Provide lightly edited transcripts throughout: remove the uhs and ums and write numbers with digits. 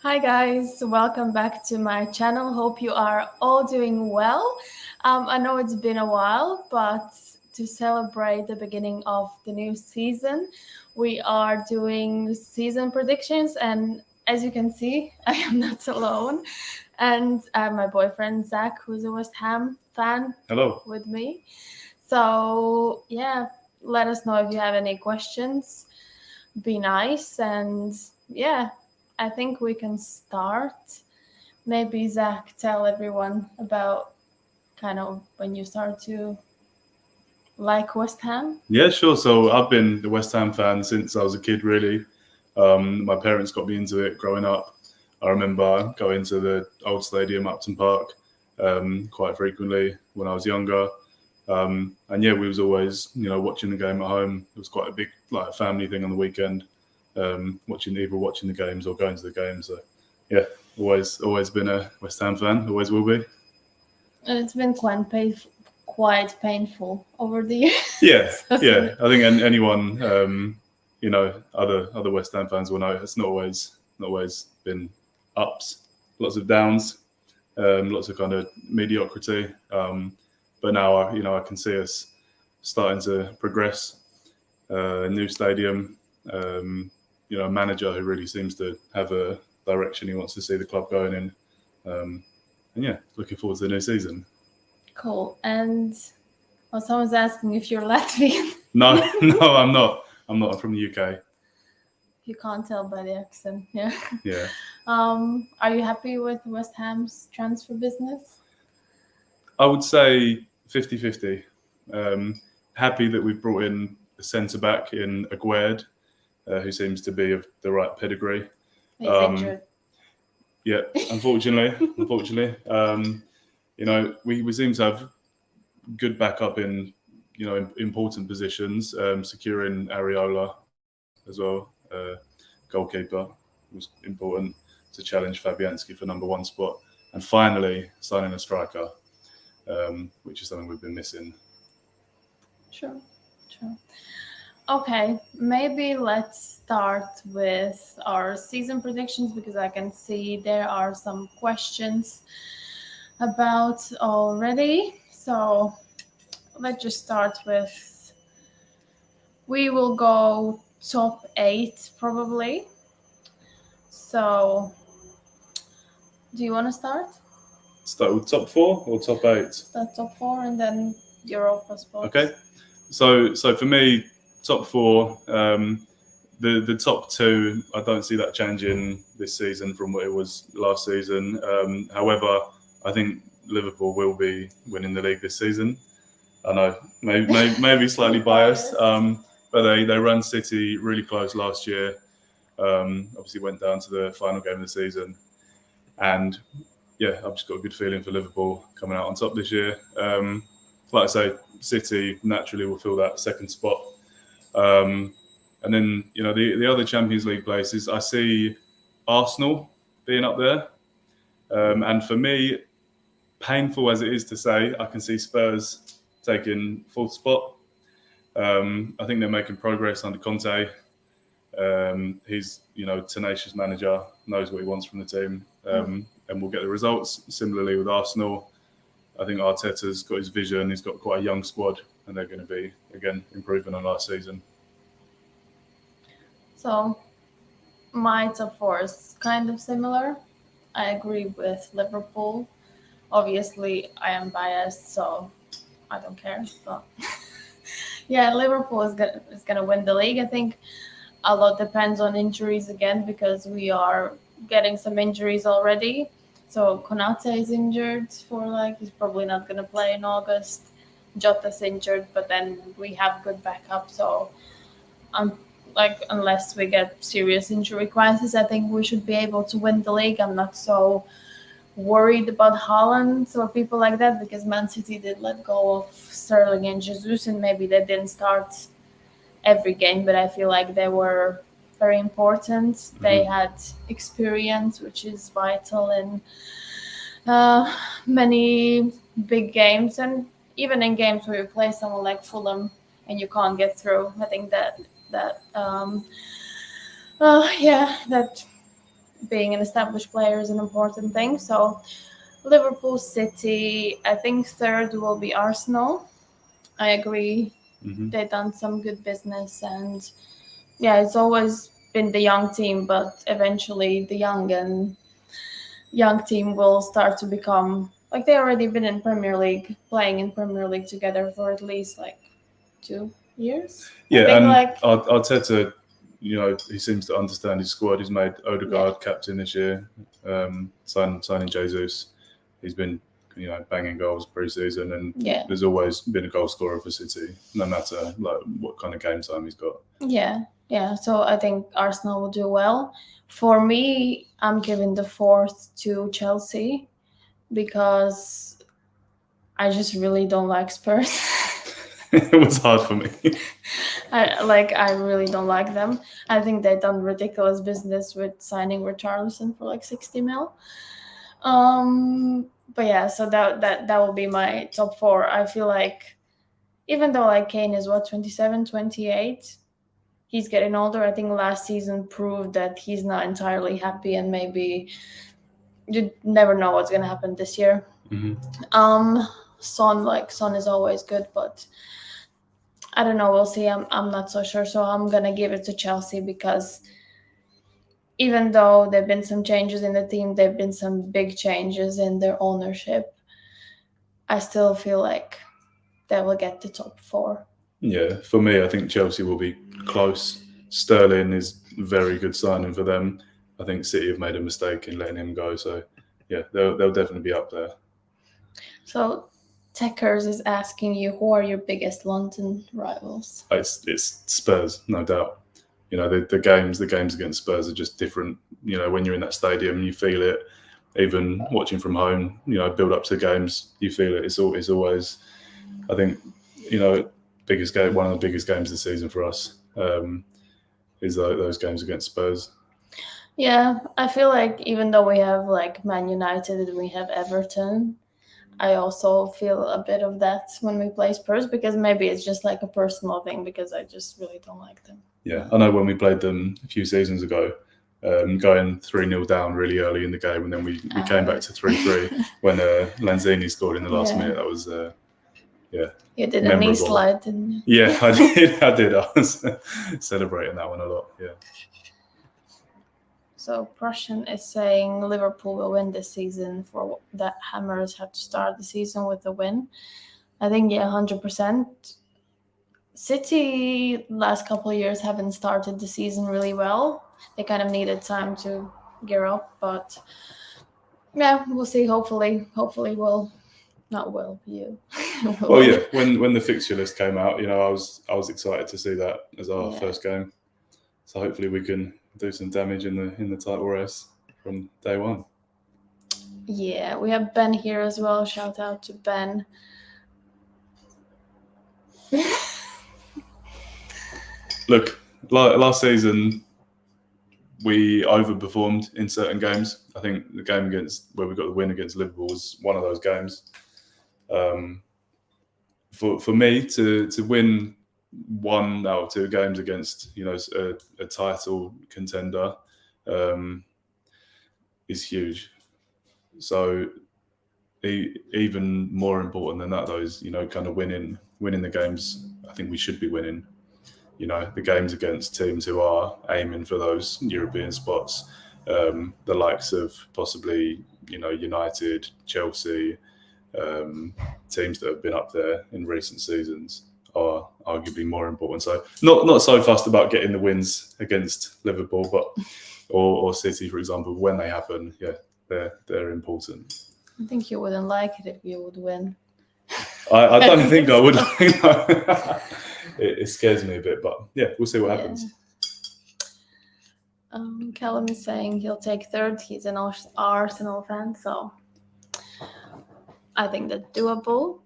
Hi guys, welcome back to my channel. Hope you are all doing well. I know it's been a while, but to celebrate the beginning of the new season, we are doing season predictions. And as you can see, I am not alone. And my boyfriend Zach, who's a West Ham fan, Hello. with me. So, yeah, let us know if you have any questions. Be nice. And yeah, I think we can start. Maybe Zach, tell everyone about kind of when you start to like West Ham. Yeah, sure. So I've been the West Ham fan since I was a kid, really. My parents got me into it growing up. I remember going to the old stadium, Upton Park, quite frequently when I was younger. And yeah, we was always, watching the game at home. It was quite a big, family thing on the weekend, watching the games or going to the games. So yeah, always been a West Ham fan. Always will be. And it's been quite painful over the years. Yeah, hasn't yeah. it? I think anyone, other West Ham fans will know it's not always been ups, lots of downs, lots of kind of mediocrity. But now, I can see us starting to progress. New stadium, a manager who really seems to have a direction he wants to see the club going in. And yeah, looking forward to the new season. Cool. And well, someone's asking if you're Latvian. No, no, I'm not. I'm from the UK. You can't tell by the accent. Yeah. Yeah. Are you happy with West Ham's transfer business? I would say 50-50. Happy that we've brought in a centre back in Aguerd, who seems to be of the right pedigree. He's injured. Yeah, unfortunately, we seem to have good backup in important positions. Securing Areola as well, goalkeeper, was important to challenge Fabianski for number one spot, and finally signing a striker, which is something we've been missing. Sure. Okay, maybe let's start with our season predictions because I can see there are some questions about already. So let's just start with we will go top 8 probably. So do you want to start? Start with top 4 or top 8? Start top 4 and then Europa spots. Okay. So for me, top 4. The top 2, I don't see that changing this season from what it was last season. However, I think Liverpool will be winning the league this season. I know, maybe slightly biased, but they ran City really close last year. Obviously went down to the final game of the season, and yeah, I've just got a good feeling for Liverpool coming out on top this year. Like I say, City naturally will fill that second spot. And then, the other Champions League places, I see Arsenal being up there. And for me, painful as it is to say, I can see Spurs taking fourth spot. I think they're making progress under Conte. He's, tenacious manager, knows what he wants from the team, and will get the results. Similarly with Arsenal, I think Arteta's got his vision. He's got quite a young squad, and they're going to be, again, improving on last season. So my top 4 is kind of similar. I agree with Liverpool. Obviously, I am biased, so I don't care. But yeah, Liverpool is gonna win the league. I think a lot depends on injuries again because we are getting some injuries already. So Konate is injured he's probably not gonna play in August. Jota's injured, but then we have good backup. So unless we get serious injury crisis, I think we should be able to win the league. I'm not so worried about Haaland or people like that because Man City did let go of Sterling and Jesus, and maybe they didn't start every game, but I feel like they were very important. Mm-hmm. They had experience, which is vital in many big games, and even in games where you play someone like Fulham and you can't get through. I think that being an established player is an important thing. So Liverpool, City, I think third will be Arsenal. I agree. They've done some good business, and yeah, it's always been the young team, but eventually the young team will start to become like they already been in Premier League, playing in Premier League together for at least like 2 years. Yeah, I think and like Arteta, he seems to understand his squad. He's made Odegaard captain this year, signing Jesus. He's been, banging goals pre-season, and there's always been a goal scorer for City, no matter like what kind of game time he's got. Yeah. So I think Arsenal will do well. For me, I'm giving the fourth to Chelsea because I just really don't like Spurs. It was hard for me. I really don't like them. I think they've done ridiculous business with signing Richarlison for like 60 mil. But yeah, so that will be my top four. I feel like even though like Kane is 27, 28, he's getting older. I think last season proved that he's not entirely happy, and maybe you never know what's gonna happen this year. Son is always good, but I don't know. We'll see. I'm not so sure. So I'm gonna give it to Chelsea because even though there've been some changes in the team, there've been some big changes in their ownership. I still feel like they will get the top four. Yeah, for me, I think Chelsea will be close. Sterling is a very good signing for them. I think City have made a mistake in letting him go. So, yeah, they'll definitely be up there. So, Techers is asking you, who are your biggest London rivals? It's Spurs, no doubt. The games against Spurs are just different. When you're in that stadium, you feel it. Even watching from home, build up to games, you feel it. It's always, I think, biggest game, one of the biggest games this season for us is those games against Spurs. Yeah, I feel like even though we have like Man United and we have Everton, I also feel a bit of that when we play Spurs, because maybe it's just like a personal thing because I just really don't like them. Yeah, I know when we played them a few seasons ago, going 3-0 down really early in the game, and then we came back to 3-3 when Lanzini scored in the last minute. That was You did memorable. A knee slide, didn't you? Yeah, I did. I was celebrating that one a lot. Yeah. So Prussian is saying Liverpool will win this season. For that, Hammers have to start the season with a win. I think 100%. City last couple of years haven't started the season really well. They kind of needed time to gear up, but yeah, we'll see. Hopefully we'll. Not will you. Well, yeah. When the fixture list came out, I was excited to see that as our first game. So hopefully we can do some damage in the title race from day one. Yeah, we have Ben here as well. Shout out to Ben. Look, last season we overperformed in certain games. I think the game where we got the win against Liverpool was one of those games. For me to win 1 out of 2 games against a title contender is huge. So even more important than that, though, is kind of winning the games. I think we should be winning. The games against teams who are aiming for those European spots, the likes of possibly United, Chelsea. Teams that have been up there in recent seasons are arguably more important. So not so fussed about getting the wins against Liverpool, but or City, for example, when they happen, they're important. I think you wouldn't like it if you would win. I don't think I would. It scares me a bit, but yeah, we'll see what happens. Callum is saying he'll take third. He's an Arsenal fan, so I think that's doable.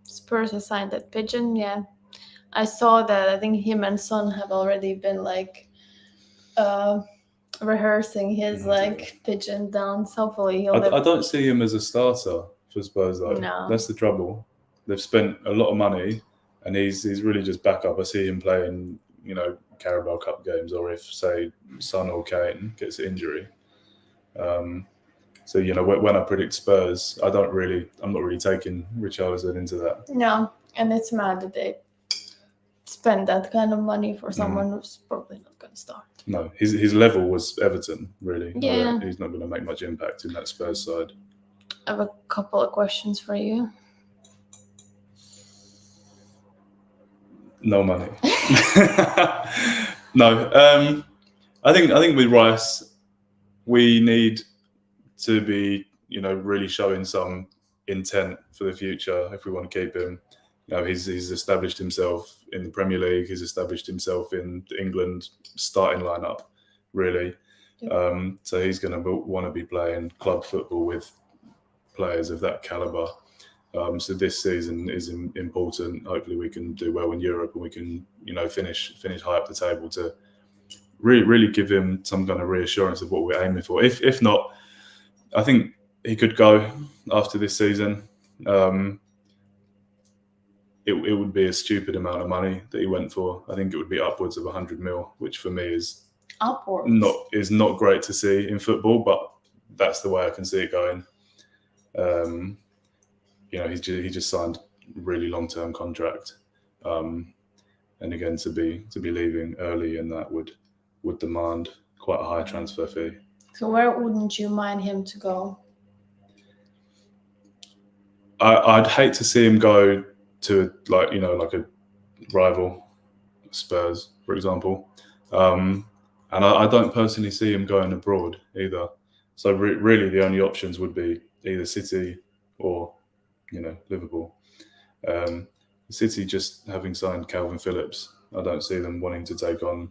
Spurs has signed that Pigeon. Yeah, I saw that. I think him and Son have already been like rehearsing his Pigeon dance. Hopefully he'll. I don't see him as a starter for Spurs though. No. That's the trouble. They've spent a lot of money, and he's really just backup. I see him playing Carabao Cup games, or if, say, Son or Kane gets an injury. So when I predict Spurs, I'm not really taking Richarlison into that. No, and it's mad that they spend that kind of money for someone who's probably not going to start. No, his level was Everton, really. Yeah. He's not going to make much impact in that Spurs side. I have a couple of questions for you. No money. No. I think with Rice, we need to be, really showing some intent for the future if we want to keep him. He's established himself in the Premier League. He's established himself in the England starting lineup, really. Yeah. So he's going to want to be playing club football with players of that caliber. So this season is important. Hopefully, we can do well in Europe and we can, finish high up the table to really give him some kind of reassurance of what we're aiming for. If not, I think he could go after this season. It would be a stupid amount of money that he went for. I think it would be upwards of 100 mil, which for me is not great to see in football, but that's the way I can see it going. He just signed a really long-term contract, and again to be leaving early, and that would demand quite a high transfer fee. So where wouldn't you mind him to go? I'd hate to see him go to like a rival, Spurs, for example, and I don't personally see him going abroad either. So really, the only options would be either City or Liverpool. City just having signed Calvin Phillips, I don't see them wanting to take on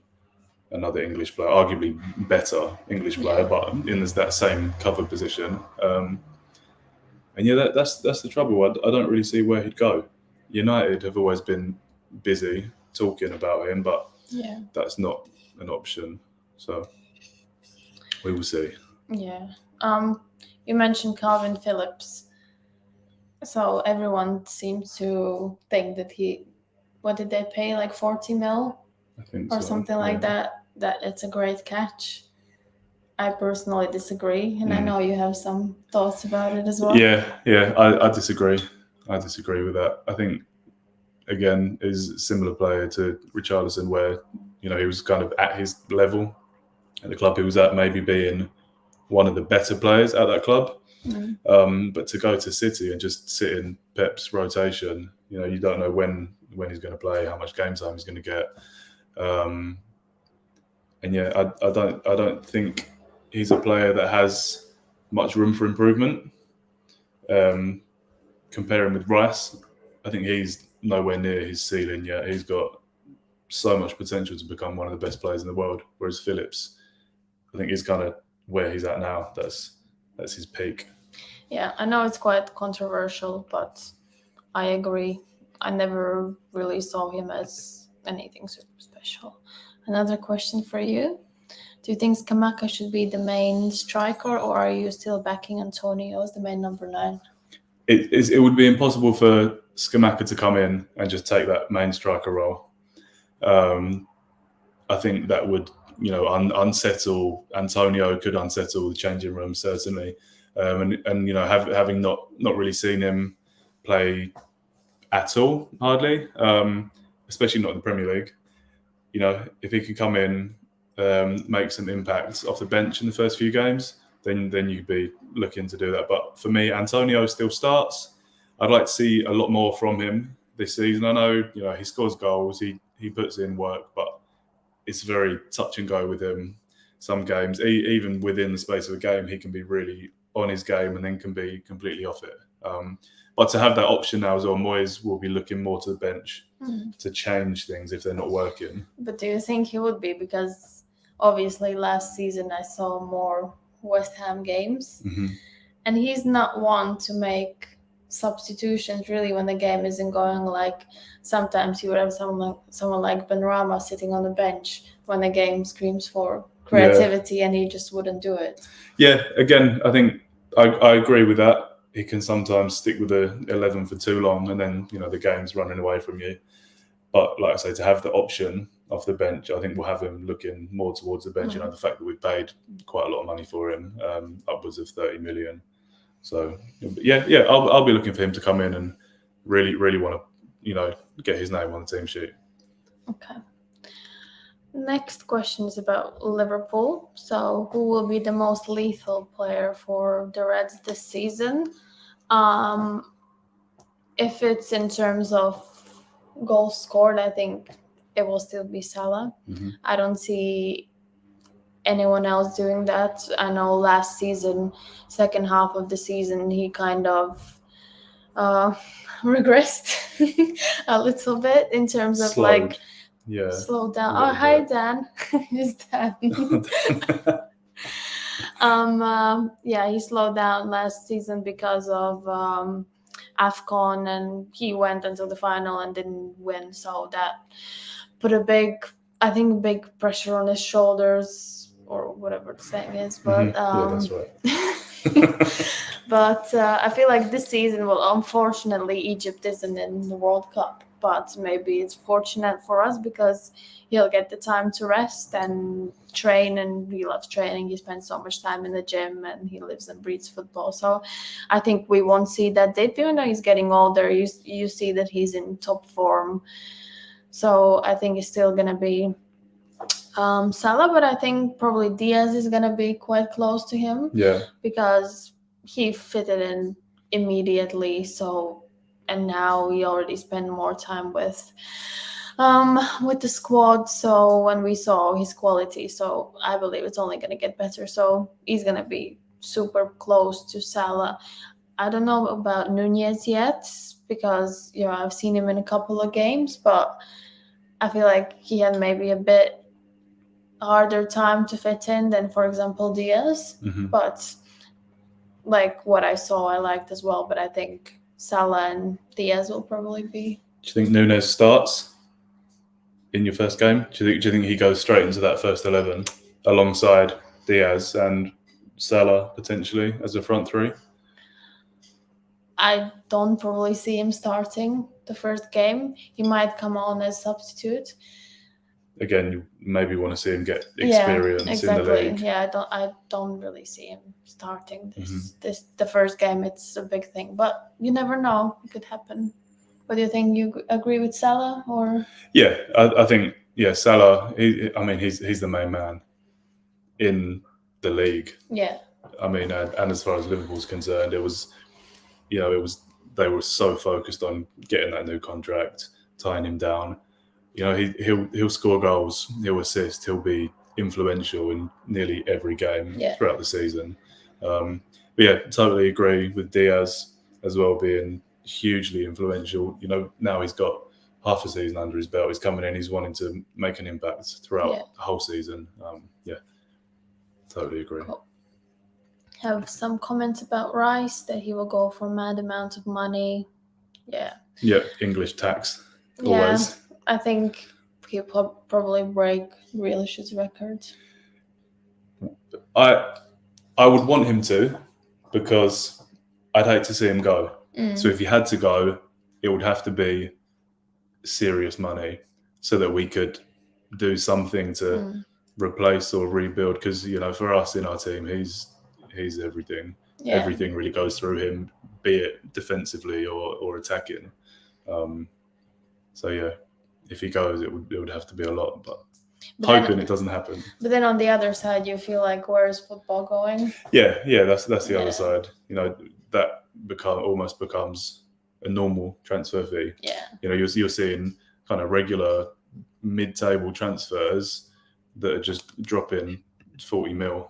another English player, arguably better English player, but in that same cover position. And that's the trouble. I don't really see where he'd go. United have always been busy talking about him, but that's not an option. So we will see. Yeah. You mentioned Calvin Phillips. So everyone seems to think that what did they pay, like 40 mil? I think or something like that it's a great catch. I personally disagree, and I know you have some thoughts about it as well. Yeah, I disagree. I disagree with that. I think, again, is a similar player to Richarlison, where he was kind of at his level at the club he was at, maybe being one of the better players at that club. But to go to City and just sit in Pep's rotation, you don't know when he's going to play, how much game time he's going to get. I don't think he's a player that has much room for improvement. Comparing with Rice, I think he's nowhere near his ceiling yet. He's got so much potential to become one of the best players in the world. Whereas Phillips, I think he's kind of where he's at now. That's his peak. Yeah, I know it's quite controversial, but I agree. I never really saw him as anything super special. Another question for you. Do you think Scamacca should be the main striker, or are you still backing Antonio as the main number 9? It would be impossible for Scamacca to come in and just take that main striker role. I think that would, unsettle Antonio, could unsettle the changing room, certainly. Having not really seen him play at all, hardly, especially not in the Premier League. If he could come in, make some impact off the bench in the first few games, then you'd be looking to do that. But for me, Antonio still starts. I'd like to see a lot more from him this season. I know, he scores goals, he puts in work, but it's very touch and go with him. Some games, even within the space of a game, he can be really on his game and then can be completely off it. But to have that option now as well, Moyes will be looking more to the bench to change things if they're not working. But do you think he would be? Because obviously last season I saw more West Ham games, and he's not one to make substitutions really when the game isn't going. Like sometimes you would have someone like Benrahma sitting on the bench when the game screams for creativity, and he just wouldn't do it. Yeah, again, I think I agree with that. He can sometimes stick with the 11 for too long, and then the game's running away from you. But like I say, to have the option off the bench, I think we'll have him looking more towards the bench. You know, the fact that we've paid quite a lot of money for him, upwards of 30 million. So yeah, I'll be looking for him to come in and really want to, you know, get his name on the team sheet. Okay. Next question is about Liverpool. So, who will be the most lethal player for the Reds this season? If it's in terms of goals scored, I think it will still be Salah. Mm-hmm. I don't see anyone else doing that. I know last season, second half of the season, he kind of regressed a little bit in terms of Slowed. slow down. Oh, hi Dan. Who's Dan? He slowed down last season because of AFCON, and he went until the final and didn't win. So that put a big pressure on his shoulders, or whatever the saying is. But that's right. But I feel like this season, well, unfortunately, Egypt isn't in the World Cup. But maybe it's fortunate for us because he'll get the time to rest and train, and he loves training. He spends so much time in the gym, and he lives and breathes football. So I think we won't see that dip. Even though he's getting older, you see that he's in top form. So I think it's still going to be Salah, but I think probably Diaz is going to be quite close to him. Yeah. Because he fitted in immediately. So, and now he already spent more time with the squad. So when we saw his quality, so I believe it's only going to get better. So he's going to be super close to Salah. I don't know about Nunez yet because, you know, I've seen him in a couple of games, but I feel like he had maybe a bit harder time to fit in than, for example, Diaz. Mm-hmm. But like what I saw, I liked as well. But I think Salah and Diaz will probably be. Do you think Nunez starts in your first game? Do you think he goes straight into that first 11 alongside Diaz and Salah potentially as a front three? I don't probably see him starting the first game. He might come on as substitute. Again, you maybe want to see him get experience in the league. Yeah, I don't really see him starting this the first game. It's a big thing, but you never know. It could happen. What do you think? You agree with Salah or? Yeah, I think Salah. He's the main man in the league. Yeah. I mean, and as far as Liverpool's concerned, it was they were so focused on getting that new contract, tying him down. You know, he'll score goals, he'll assist, he'll be influential in nearly every game throughout the season. But yeah, totally agree with Diaz as well being hugely influential. You know, now he's got half a season under his belt. He's coming in, he's wanting to make an impact throughout the whole season. Totally agree. Cool. Have some comments about Rice that he will go for a mad amount of money. Yeah, English tax always. I think he'll probably break Grealish's record. I would want him to, because I'd hate to see him go. So if he had to go, it would have to be serious money so that we could do something to replace or rebuild. Because, you know, for us in our team, he's everything. Yeah. Everything really goes through him, be it defensively or attacking. If he goes, it would have to be a lot, but hoping it doesn't happen. But then on the other side, you feel like, where is football going? Yeah, that's the other side. You know, that almost becomes a normal transfer fee. Yeah. You know, you're seeing kind of regular mid-table transfers that are just dropping 40 mil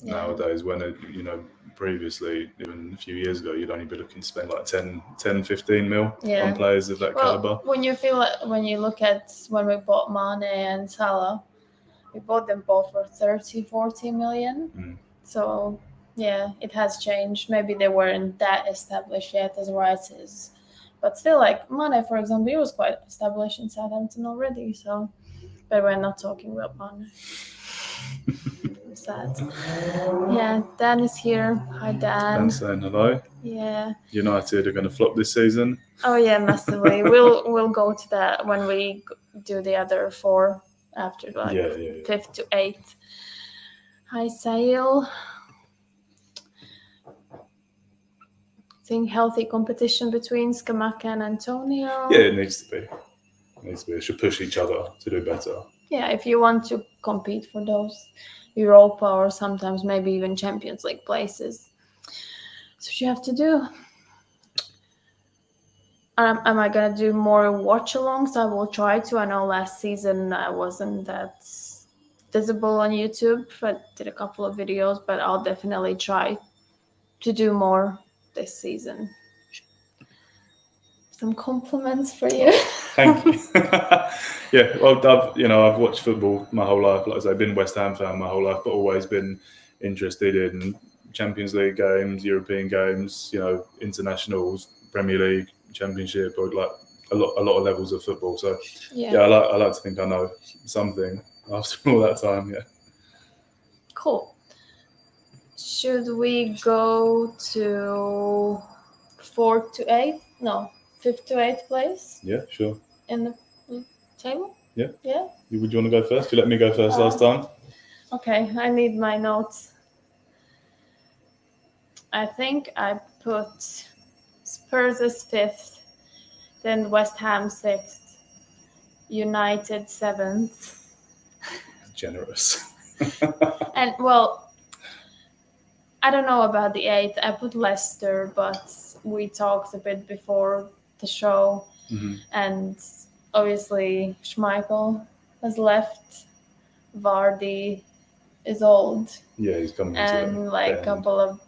nowadays, when previously, even a few years ago, you'd only be looking to spend like 10 15 mil on players of that caliber. When you look at when we bought Mane and Salah, we bought them both for 30-40 million. So it has changed. Maybe they weren't that established yet as Rice is, but still, like Mane, for example, he was quite established in Southampton already. So, but we're not talking about Mane. Sad. Yeah, Dan is here. Hi, Dan. Dan's saying hello. Yeah. United are going to flop this season. Oh yeah, massively. We'll go to that when we do the other 4 after like Yeah. 5th to 8th. High Sale. I think healthy competition between Scamacca and Antonio. Yeah, it needs to be. It should push each other to do better. Yeah, if you want to compete for those Europa or sometimes maybe even Champions League places, that's what you have to do. Am I gonna do more watch-alongs? I will try to. I know last season I wasn't that visible on YouTube. I did a couple of videos, but I'll definitely try to do more this season. Some compliments for you. Thank you. Yeah, well, I've watched football my whole life. Like I say, I've been West Ham fan my whole life, but always been interested in Champions League games, European games, internationals, Premier League, Championship, or like a lot of levels of football. So yeah, I like to think I know something after all that time. Yeah. Cool. Should we go to 4th to 8th? No, 5th to 8th place Yeah, sure. in the table? Yeah. Yeah. Would you want to go first? You let me go first last time. Okay, I need my notes. I think I put Spurs as 5th, then West Ham 6th, United 7th. Generous. And well, I don't know about the 8th. I put Leicester, but we talked a bit before the show, and obviously Schmeichel has left. Vardy is old. Yeah, he's coming and like a couple of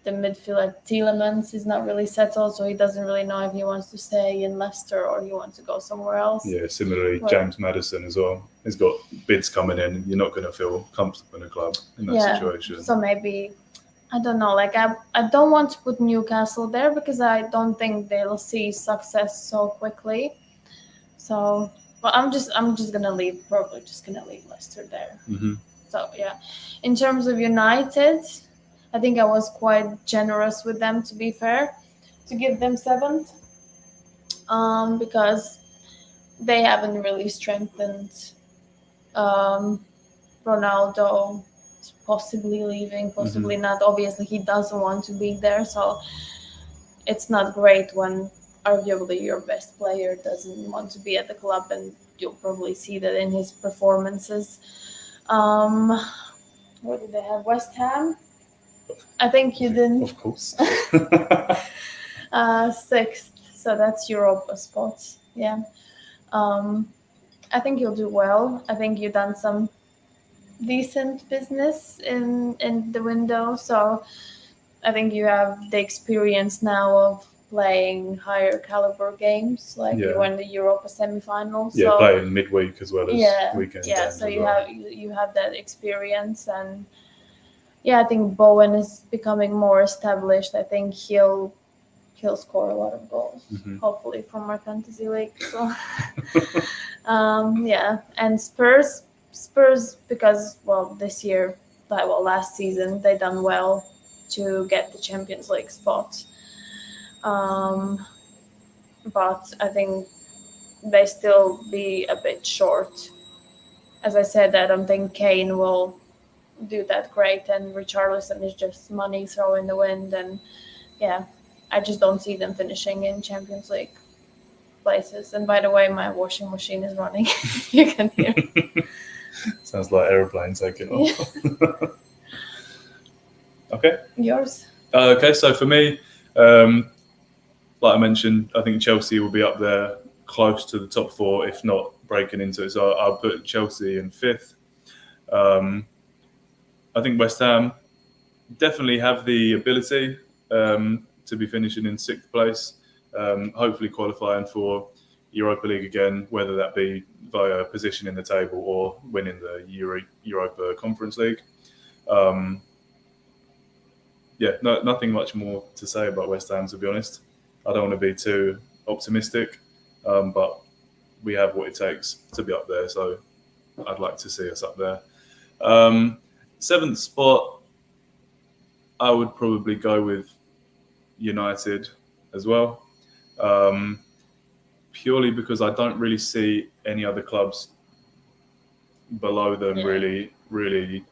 the midfield, like Tielemans, is not really settled, so he doesn't really know if he wants to stay in Leicester or he wants to go somewhere else. Yeah, similarly, James Maddison as well. He's got bids coming in. You're not going to feel comfortable in a club in that situation. So maybe, I don't know, like I don't want to put Newcastle there because I don't think they'll see success so quickly. So, but I'm just gonna leave. Probably just gonna leave Leicester there. So yeah, in terms of United, I think I was quite generous with them, to be fair, to give them 7th, because they haven't really strengthened. Ronaldo is possibly leaving, possibly not. Obviously, he doesn't want to be there, so it's not great when arguably your best player doesn't want to be at the club, and you'll probably see that in his performances. What did they have? West Ham? I think you didn't. Of course. 6th, so that's Europa spot. Yeah. I think you'll do well. I think you've done some decent business in the window, so I think you have the experience now of playing higher caliber games, like you won the Europa semi-finals. Yeah, playing midweek as well as weekend games. Yeah, so you have that experience, and I think Bowen is becoming more established. I think he'll score a lot of goals, hopefully from our fantasy league. So, and Spurs because this year, last season they done well to get the Champions League spot. But I think they still be a bit short. As I said, I don't think Kane will do that great, and Richarlison is just money thrown in the wind, and I just don't see them finishing in Champions League places. And by the way, my washing machine is running. You can hear. Sounds like aeroplane taking off. Okay. Yours? Okay, so for me, like I mentioned, I think Chelsea will be up there close to the top 4, if not breaking into it. So I'll put Chelsea in 5th. I think West Ham definitely have the ability to be finishing in 6th place, hopefully qualifying for Europa League again, whether that be via position in the table or winning the Europa Conference League. Nothing much more to say about West Ham, to be honest. I don't want to be too optimistic, but we have what it takes to be up there, so I'd like to see us up there. 7th spot, I would probably go with United as well, purely because I don't really see any other clubs below them, Yeah. really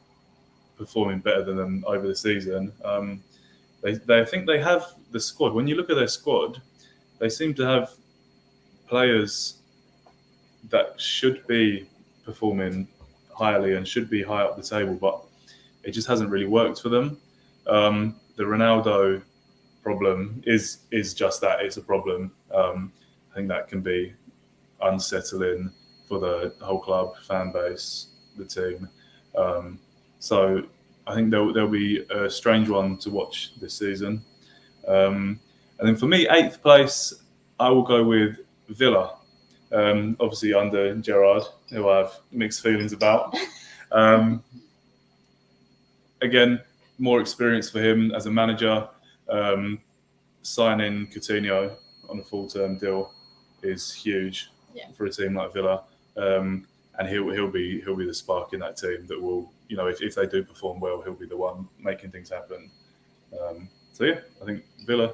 performing better than them over the season. I think they have the squad. When you look at their squad, they seem to have players that should be performing highly and should be high up the table, but it just hasn't really worked for them. The Ronaldo problem is just that, it's a problem. I think that can be unsettling for the whole club, fan base, the team. So I think there'll be a strange one to watch this season. And then for me, 8th place, I will go with Villa. Obviously under Gerrard, who I have mixed feelings about. Again, more experience for him as a manager. Signing Coutinho on a full-term deal is huge for a team like Villa, and he'll be the spark in that team that will, if they do perform well, he'll be the one making things happen. So yeah, I think Villa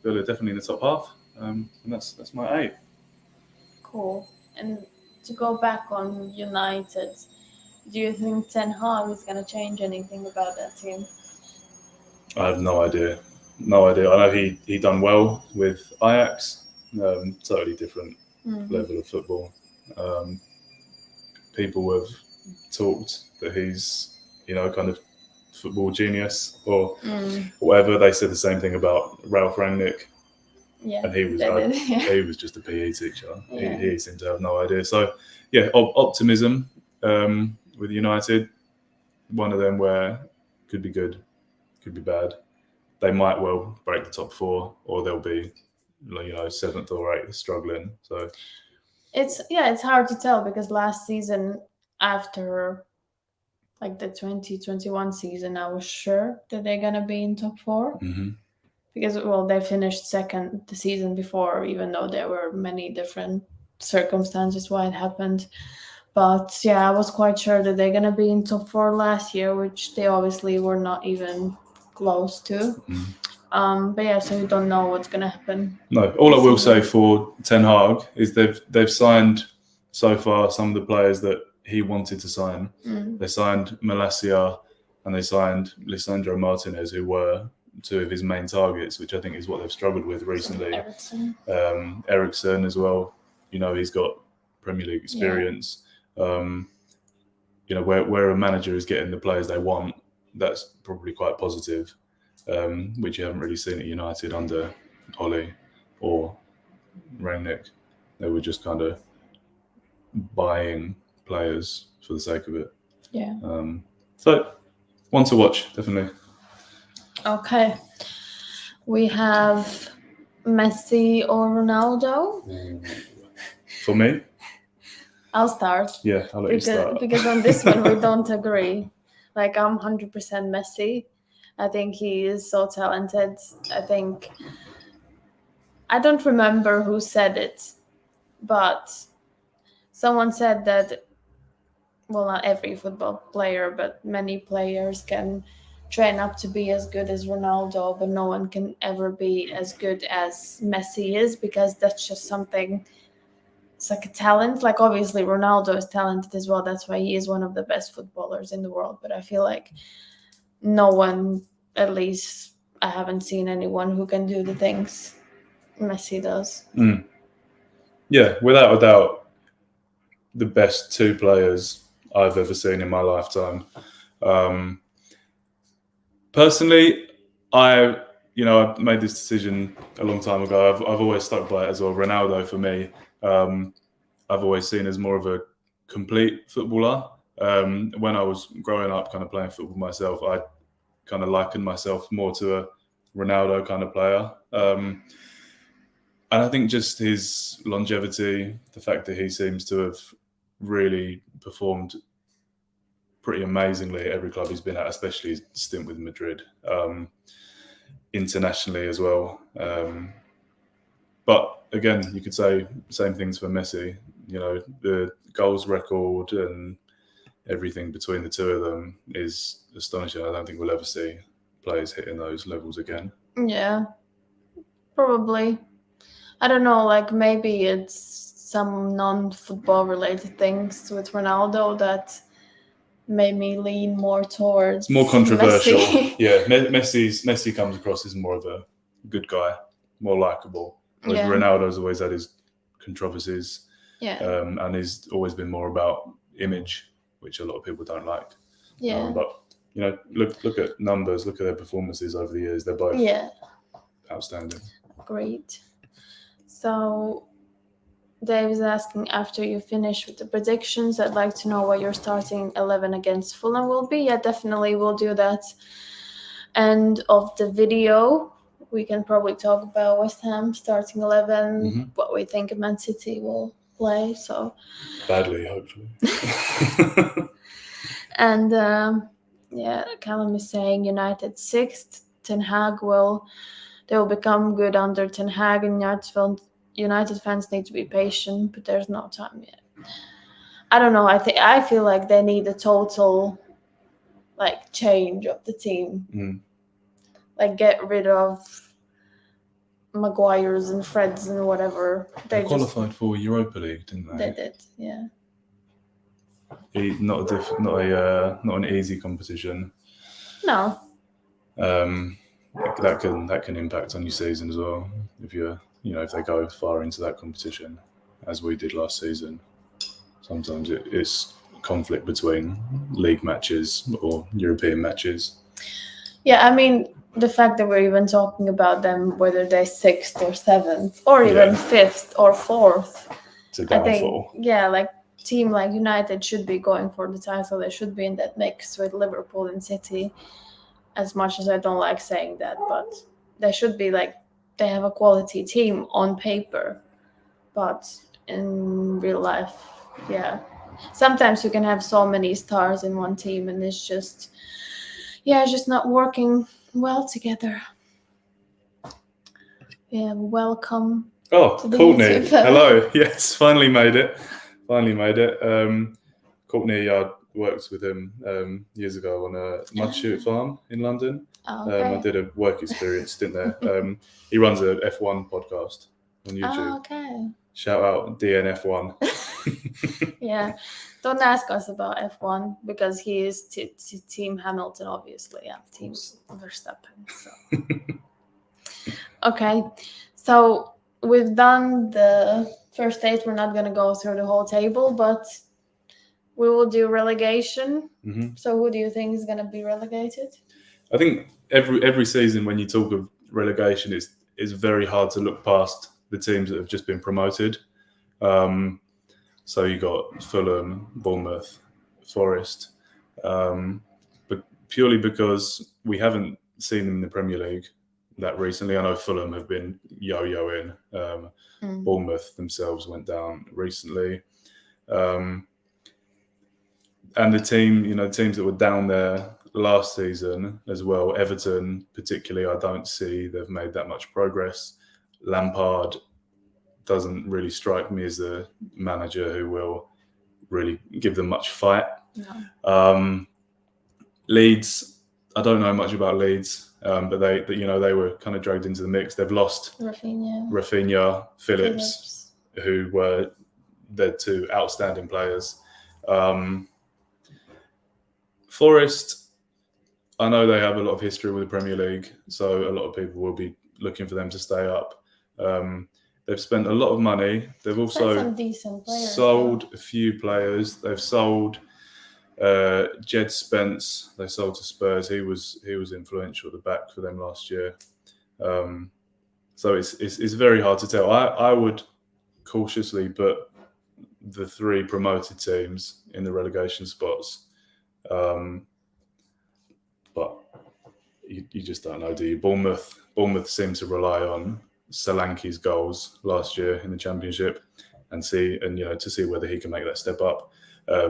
definitely in the top half, and that's my 8. Cool. And to go back on United, do you think Ten Hag is going to change anything about that team? I have no idea. I know he done well with Ajax. Totally different level of football. People have talked that he's, kind of football genius or whatever. They said the same thing about Ralph Rangnick. Yeah, and he was just a PE teacher. Yeah. He seemed to have no idea. So yeah, optimism with United. One of them where could be good, could be bad. They might well break the top 4, or they'll be 7th or 8th struggling. So it's hard to tell, because last season, after like the 2021 season, I was sure that they're gonna be in top 4. Because they finished second the season before, even though there were many different circumstances why it happened. But yeah, I was quite sure that they're gonna be in top 4 last year, which they obviously were not even close to. But yeah, so you don't know what's gonna happen. No, all I will say for Ten Hag is they've signed so far some of the players that he wanted to sign. They signed Malacia and they signed Lisandro Martinez, who were 2 of his main targets, which I think is what they've struggled with recently. Eriksen as well. He's got Premier League experience. Where a manager is getting the players they want, that's probably quite positive, which you haven't really seen at United under Ole or Rangnick. They were just kind of buying players for the sake of it. Yeah. So, one to watch, definitely. Okay. We have Messi or Ronaldo. For me? I'll start. Yeah, I'll let you start. Because on this one, we don't agree. Like, I'm 100% Messi. I think he is so talented. I don't remember who said it, but someone said that, well, not every football player, but many players can train up to be as good as Ronaldo, but no one can ever be as good as Messi is, because that's just something. It's like a talent. Like, obviously Ronaldo is talented as well. That's why he is one of the best footballers in the world. But I feel like no one, at least I haven't seen anyone who can do the things Messi does. Yeah, without a doubt, the best 2 players I've ever seen in my lifetime. Personally, I made this decision a long time ago. I've always stuck by it as well. Ronaldo for me, I've always seen as more of a complete footballer. When I was growing up, kind of playing football myself, I kind of likened myself more to a Ronaldo kind of player. And I think just his longevity, the fact that he seems to have really performed pretty amazingly at every club he's been at, especially his stint with Madrid, internationally as well. But again, you could say same things for Messi. The goals record and everything between the 2 of them is astonishing. I don't think we'll ever see players hitting those levels again. Yeah, probably. I don't know, like maybe it's some non-football related things with Ronaldo that made me lean more towards It's more controversial. Messi. Yeah, Messi comes across as more of a good guy, more likable. Whereas Ronaldo's always had his controversies, and he's always been more about image, which a lot of people don't like. But look at numbers, look at their performances over the years. They're both outstanding. Great. So Dave is asking, after you finish with the predictions, I'd like to know what your starting 11 against Fulham will be. Yeah, definitely we'll do that. End of the video, we can probably talk about West Ham starting 11, what we think Man City will play. So badly, hopefully. And Callum is saying United 6th. Ten Hag they will become good under Ten Hag, and United fans need to be patient, but there's no time yet. I don't know. I feel like they need a total change of the team. Like get rid of Maguires and Freds and whatever. They qualified for Europa League, didn't they? They did, yeah. Not an easy competition. No. That can impact on your season as well if they go far into that competition, as we did last season. Sometimes it's conflict between league matches or European matches. Yeah, I mean, the fact that we're even talking about them, whether they're 6th or 7th or even 5th or 4th, it's a downfall. I think, team like United should be going for the title. They should be in that mix with Liverpool and City. As much as I don't like saying that, but they should be they have a quality team on paper, but in real life, sometimes you can have so many stars in one team and it's just not working well together. Welcome. Oh, Courtney. Hello. Yes, finally made it. Courtney, I worked with him years ago on a mud shoot farm in London. Oh, okay. I did a work experience stint there. He runs a F1 podcast on YouTube. Oh, okay. Shout out DNF1. Yeah, don't ask us about F1 because he is Team Hamilton, obviously. Yeah, Team Verstappen. So. Okay, so we've done the first 8. We're not going to go through the whole table, but we will do relegation. So who do you think is going to be relegated? I think every season when you talk of relegation, it's very hard to look past the teams that have just been promoted. So you got Fulham, Bournemouth, Forest, but purely because we haven't seen them in the Premier League that recently. I know Fulham have been yo-yoing. Bournemouth themselves went down recently. And the teams that were down there last season as well, Everton particularly, I don't see they've made that much progress. Lampard doesn't really strike me as the manager who will really give them much fight. No. Leeds, I don't know much about Leeds, but they were kind of dragged into the mix. They've lost Rafinha, Phillips, who were their 2 outstanding players. Forest, I know they have a lot of history with the Premier League, so a lot of people will be looking for them to stay up. They've spent a lot of money. They've also some decent players, sold a few players. They've sold Jed Spence. They sold to Spurs. He was influential at the back for them last year. So it's very hard to tell. I would cautiously put the 3 promoted teams in the relegation spots. But you just don't know, do you? Bournemouth seem to rely on Solanke's goals last year in the Championship to see whether he can make that step up.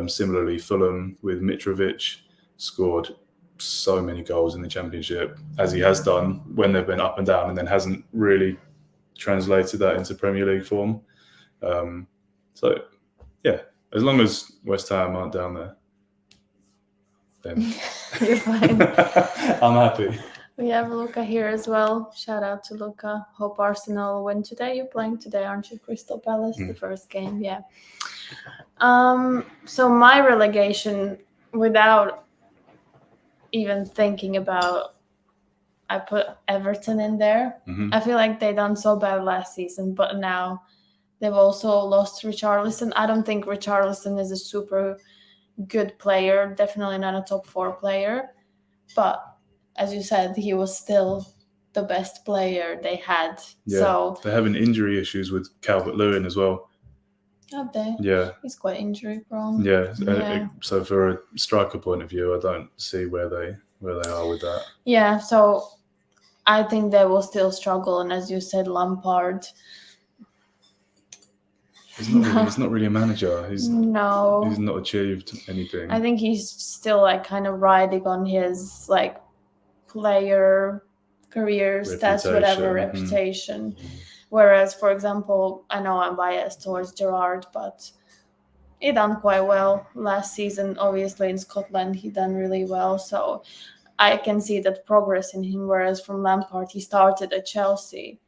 Similarly, Fulham with Mitrovic scored so many goals in the Championship, as he has done when they've been up and down, and then hasn't really translated that into Premier League form. So, yeah, as long as West Ham aren't down there, then you're fine. I'm happy. We have Luca here as well. Shout out to Luca. Hope Arsenal win today. You're playing today, aren't you? Crystal Palace, the first game. Yeah. So my relegation, without even thinking about, I put Everton in there. I feel like they done so bad last season, but now they've also lost Richarlison. I don't think Richarlison is a super good player. Definitely not a top 4 player. But as you said, he was still the best player they had. Yeah, so they're having injury issues with Calvert-Lewin as well. Have they? Yeah. He's quite injury prone. Yeah. So for a striker point of view, I don't see where they are with that. Yeah, so I think they will still struggle. And as you said, Lampard. He's not really a manager. He's not achieved anything. I think he's still like kind of riding on his like player career stats, whatever reputation. Whereas, for example, I know I'm biased towards Gerrard, but he done quite well last season. Obviously, in Scotland, he done really well. So I can see that progress in him. Whereas from Lampard, he started at Chelsea.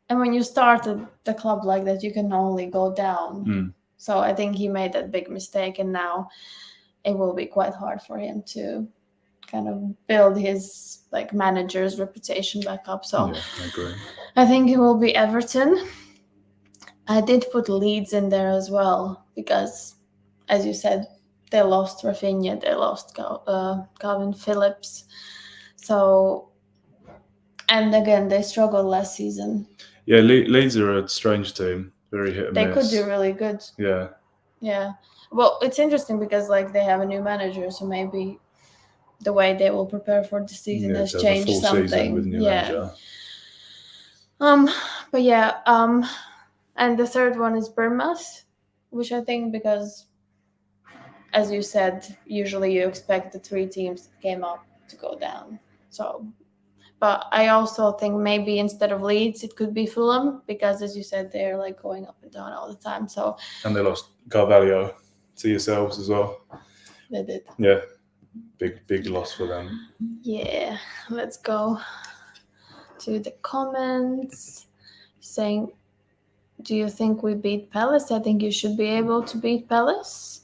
And when you start at the club like that, you can only go down. So I think he made that big mistake. And now it will be quite hard for him to kind of build his like manager's reputation back up. So yeah, I agree. I think it will be Everton. I did put Leeds in there as well because, as you said, they lost Rafinha, they lost Calvin Phillips. So, and again, they struggled last season. Yeah, Leeds are a strange team, very hit and miss. They could do really good. Yeah. Yeah. Well, it's interesting because like they have a new manager, so maybe the way they will prepare for the season has changed a full something. Season with new manager. But yeah, and the third one is Bournemouth, which I think because, as you said, usually you expect the 3 teams that came up to go down. So, but I also think maybe instead of Leeds, it could be Fulham because, as you said, they're like going up and down all the time. So, and they lost Carvalho to yourselves as well. They did. Yeah, big loss for them. Yeah, let's go to the comments saying, do you think we beat Palace? I think you should be able to beat Palace.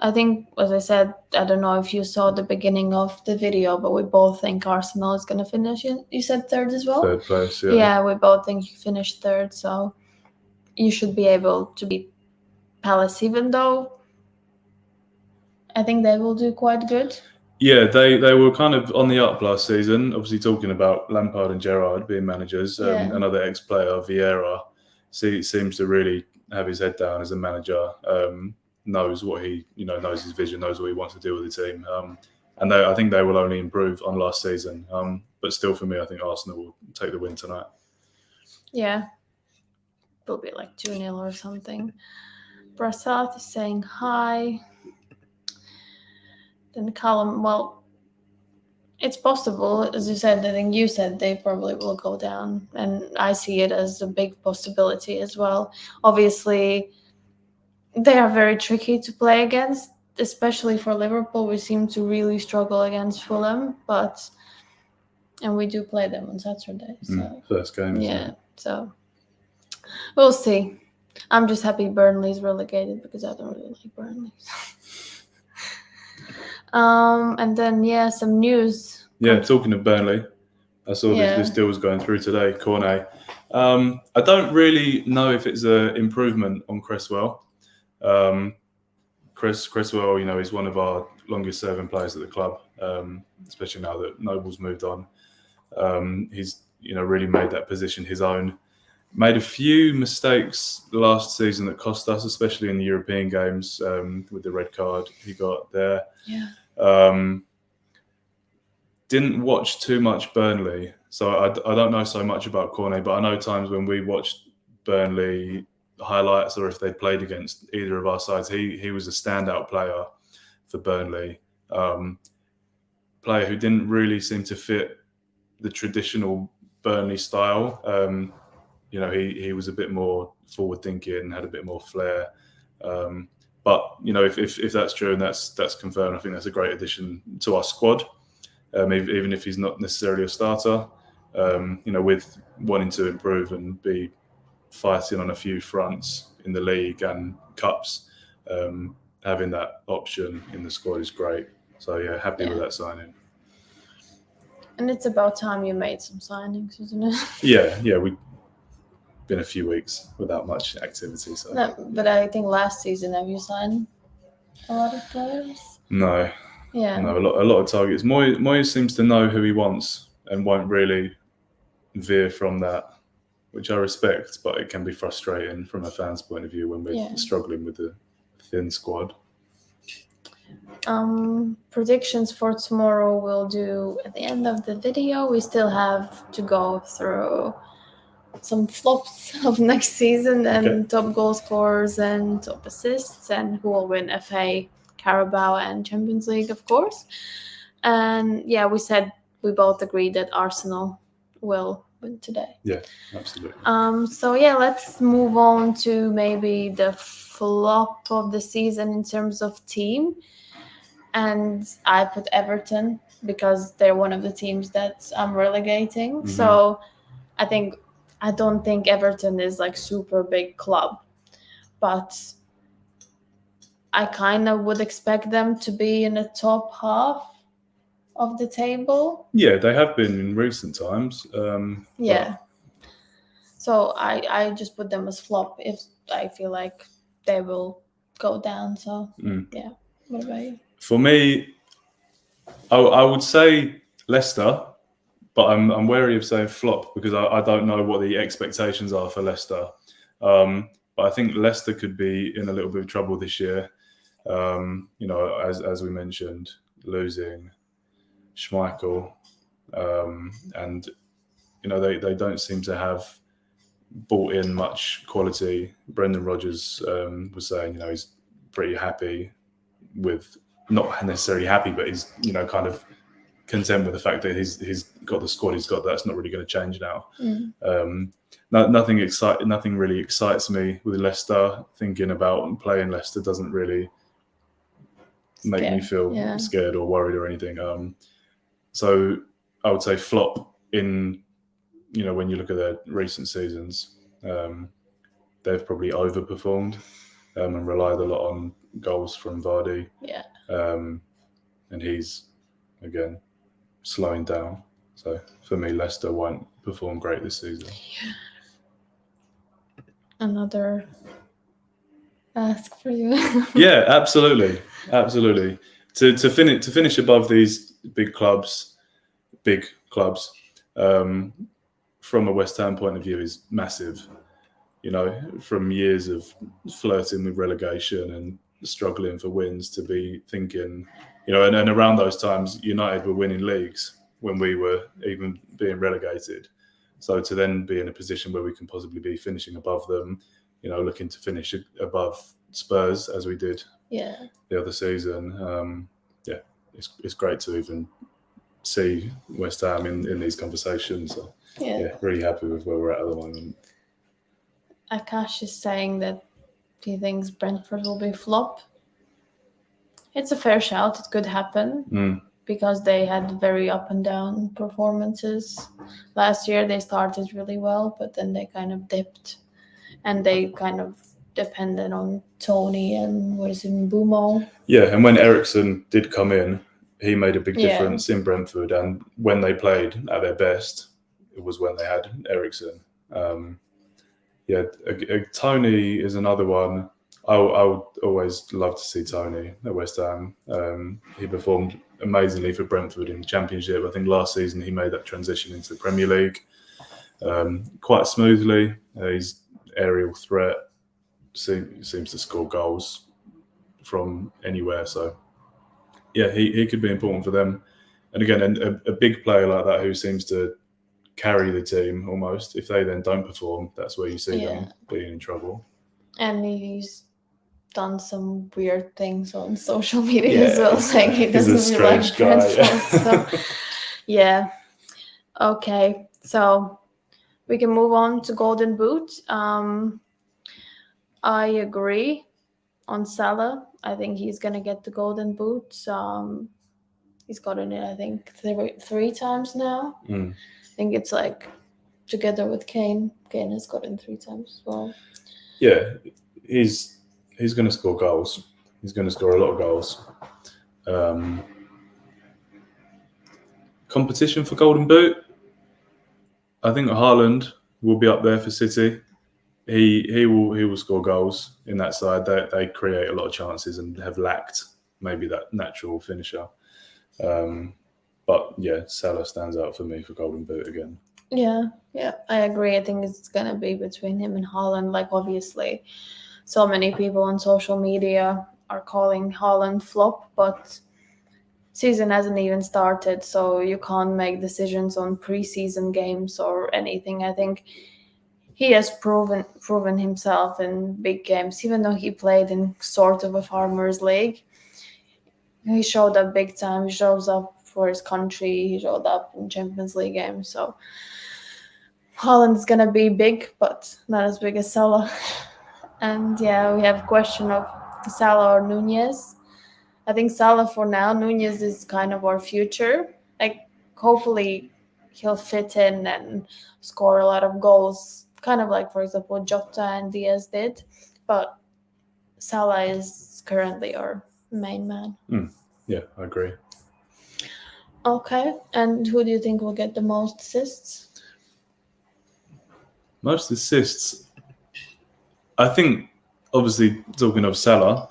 I think, as I said, I don't know if you saw the beginning of the video, but we both think Arsenal is going to finish. You said third as well? Third place, yeah. Yeah, we both think you finished third, so you should be able to beat Palace, even though I think they will do quite good. Yeah, they were kind of on the up last season. Obviously, talking about Lampard and Gerrard being managers, another ex-player, Vieira, seems to really have his head down as a manager. Knows what he, knows his vision, knows what he wants to do with the team. And I think they will only improve on last season. But still, for me, I think Arsenal will take the win tonight. Yeah. It'll be like 2-0 or something. Prasad is saying hi. Then Callum, well, it's possible. As you said, I think you said they probably will go down. And I see it as a big possibility as well. Obviously, they are very tricky to play against, especially for Liverpool. We seem to really struggle against Fulham, and we do play them on Saturday. So first game. Yeah, so we'll see. I'm just happy Burnley's relegated because I don't really like Burnley. And then some news. Yeah, talking of Burnley, I saw this deal was going through today. Cornet. I don't really know if it's an improvement on Cresswell. Cresswell, he's one of our longest serving players at the club, especially now that Noble's moved on. He's really made that position his own. Made a few mistakes last season that cost us, especially in the European games with the red card he got there. Yeah. Didn't watch too much Burnley, so I don't know so much about Cornet, but I know times when we watched Burnley highlights or if they played against either of our sides, he was a standout player for Burnley. Player who didn't really seem to fit the traditional Burnley style. He was a bit more forward thinking, had a bit more flair. But if that's true and that's confirmed, I think that's a great addition to our squad. even if he's not necessarily a starter. With wanting to improve and be fighting on a few fronts in the league and cups, having that option in the squad is great. So yeah, happy with that signing. And it's about time you made some signings, isn't it? Yeah, we've been a few weeks without much activity. So. No, but I think last season, have you signed a lot of players? No. Yeah. No, a lot of targets. Moyes seems to know who he wants and won't really veer from that, which I respect, but it can be frustrating from a fan's point of view when we're struggling with the thin squad. Predictions for tomorrow we'll do at the end of the video. We still have to go through some flops of next season and top goal scorers and top assists and who will win FA, Carabao and Champions League, of course. And yeah, we both agreed that Arsenal will win today. Yeah, absolutely. So yeah, let's move on to maybe the flop of the season in terms of team. And I put Everton because they're one of the teams that I'm relegating. Mm-hmm. So I don't think Everton is like super big club, but I kind of would expect them to be in the top half of the table. Yeah, they have been in recent times. Yeah. So I just put them as flop if I feel like they will go down. So yeah, what about you? For me, I would say Leicester, but I'm wary of saying flop because I don't know what the expectations are for Leicester. But I think Leicester could be in a little bit of trouble this year. As we mentioned, losing Schmeichel, and they don't seem to have brought in much quality. Brendan Rodgers was saying, he's pretty happy with, not necessarily happy, but he's kind of content with the fact that he's got the squad he's got. That's not really going to change now. Nothing really excites me with Leicester. Thinking about playing Leicester doesn't really make me feel scared or worried or anything. So I would say flop in, when you look at their recent seasons, they've probably overperformed and relied a lot on goals from Vardy. Yeah. And he's, again, slowing down. So for me, Leicester won't perform great this season. Another ask for you. Yeah, absolutely. To finish above these big clubs, from a West Ham point of view is massive. From years of flirting with relegation and struggling for wins to be thinking, and around those times, United were winning leagues when we were even being relegated. So to then be in a position where we can possibly be finishing above them, looking to finish above Spurs as we did the other season. It's great to even see West Ham in these conversations. So, really happy with where we're at the moment. Akash is saying that he thinks Brentford will be flop. It's a fair shout. It could happen because they had very up and down performances. Last year they started really well, but then they kind of dipped, and they kind of depended on Tony and Mbumo. Yeah, and when Eriksen did come in, he made a big difference in Brentford. And when they played at their best, it was when they had Eriksen. Tony is another one. I would always love to see Tony at West Ham. He performed amazingly for Brentford in the Championship. I think last season he made that transition into the Premier League quite smoothly. He's aerial threat, seems to score goals from anywhere. So, yeah, he could be important for them. And again, a big player like that who seems to carry the team almost. If they then don't perform, that's where you see them being in trouble. And he's done some weird things on social media as well, saying he doesn't really like Brentford. So, okay, so we can move on to Golden Boot. I agree on Salah. I think he's gonna get the Golden Boot. He's gotten it, I think, three times now. Mm. I think it's like together with Kane. Kane has gotten 3 times as well. Yeah, he's going to score goals. He's going to score a lot of goals. Competition for Golden Boot. I think Haaland will be up there for City. He will score goals in that side. They create a lot of chances and have lacked maybe that natural finisher. But yeah, Salah stands out for me for Golden Boot again. Yeah, I agree. I think it's gonna be between him and Haaland. Like obviously, so many people on social media are calling Haaland flop, but season hasn't even started, so you can't make decisions on preseason games or anything. I think he has proven himself in big games, even though he played in sort of a farmers league. He showed up big time. He shows up for his country. He showed up in Champions League games. So Haaland's gonna be big, but not as big as Salah. And yeah, we have a question of Salah or Nunez. I think Salah for now. Nunez is kind of our future. Like hopefully he'll fit in and score a lot of goals, kind of like for example Jota and Diaz did. But Salah is currently our main man. Yeah, I agree. Okay, and who do you think will get the most assists? Most assists. I think, obviously, talking of Salah,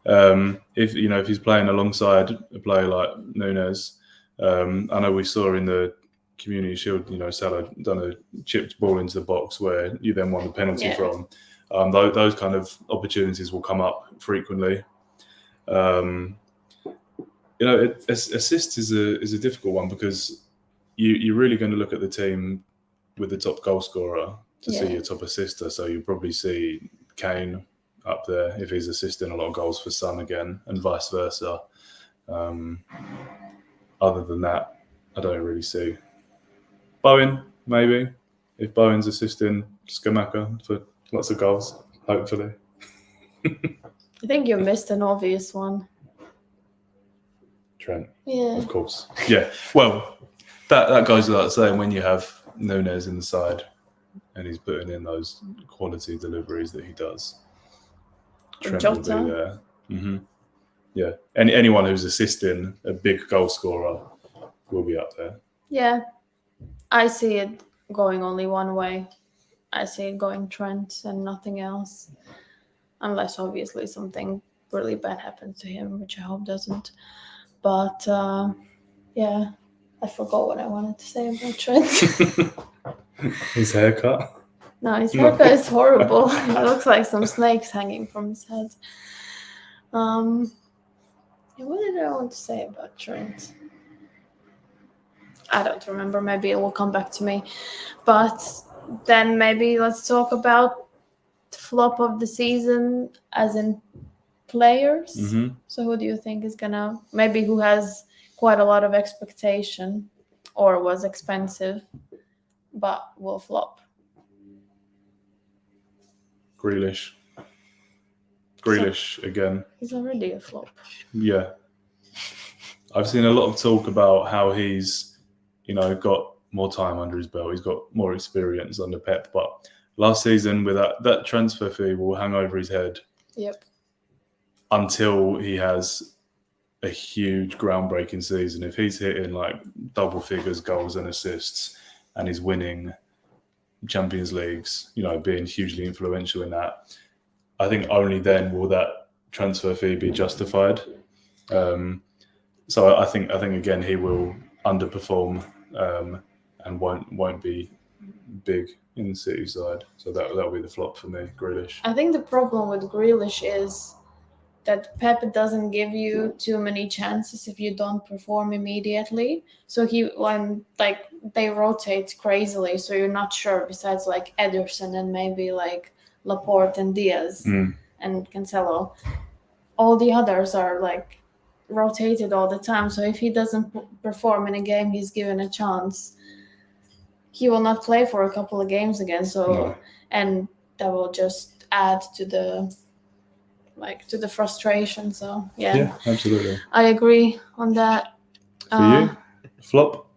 if he's playing alongside a player like Nunez, I know we saw in the Community Shield, Salah done a chipped ball into the box where you then won the penalty from. Those kind of opportunities will come up frequently. Assist is a difficult one because you're really going to look at the team with the top goal scorer to see your top assister. So you'll probably see Kane up there if he's assisting a lot of goals for Son again, and vice versa. Other than that, I don't really see. Bowen, maybe. If Bowen's assisting Skamaka for lots of goals, hopefully. I think you missed an obvious one. Trent. Yeah. Of course. Yeah. Well, that goes without saying when you have Nunez in the side and he's putting in those quality deliveries that he does. Trent will be there. Mm-hmm. Yeah. And anyone who's assisting a big goal scorer will be up there. Yeah. I see it going only one way. I see it going Trent and nothing else. Unless obviously something really bad happens to him, which I hope doesn't. But yeah, I forgot what I wanted to say about Trent. His haircut? No, his haircut is horrible. It looks like some snakes hanging from his head. What did I want to say about Trent? I don't remember. Maybe it will come back to me. But then maybe let's talk about the flop of the season as in players. Mm-hmm. So who do you think is gonna, maybe who has quite a lot of expectation or was expensive but will flop? Grealish again. He's already a flop. Yeah. I've seen a lot of talk about how he's, got more time under his belt. He's got more experience under Pep. But last season, with that transfer fee will hang over his head. Yep. Until he has a huge groundbreaking season. If he's hitting like double figures goals and assists and he's winning Champions Leagues, being hugely influential in that, I think only then will that transfer fee be justified. So I think again he will underperform and won't be big in the City side. So that'll be the flop for me, Grealish. I think the problem with Grealish is that Pep doesn't give you too many chances if you don't perform immediately. So they rotate crazily, so you're not sure. Besides like Ederson and maybe like Laporte and Diaz and Cancelo, all the others are like rotated all the time. So if he doesn't perform in a game, he's given a chance. He will not play for a couple of games again. So and that will just add to the frustration. So yeah, absolutely, I agree on that. For you, flop.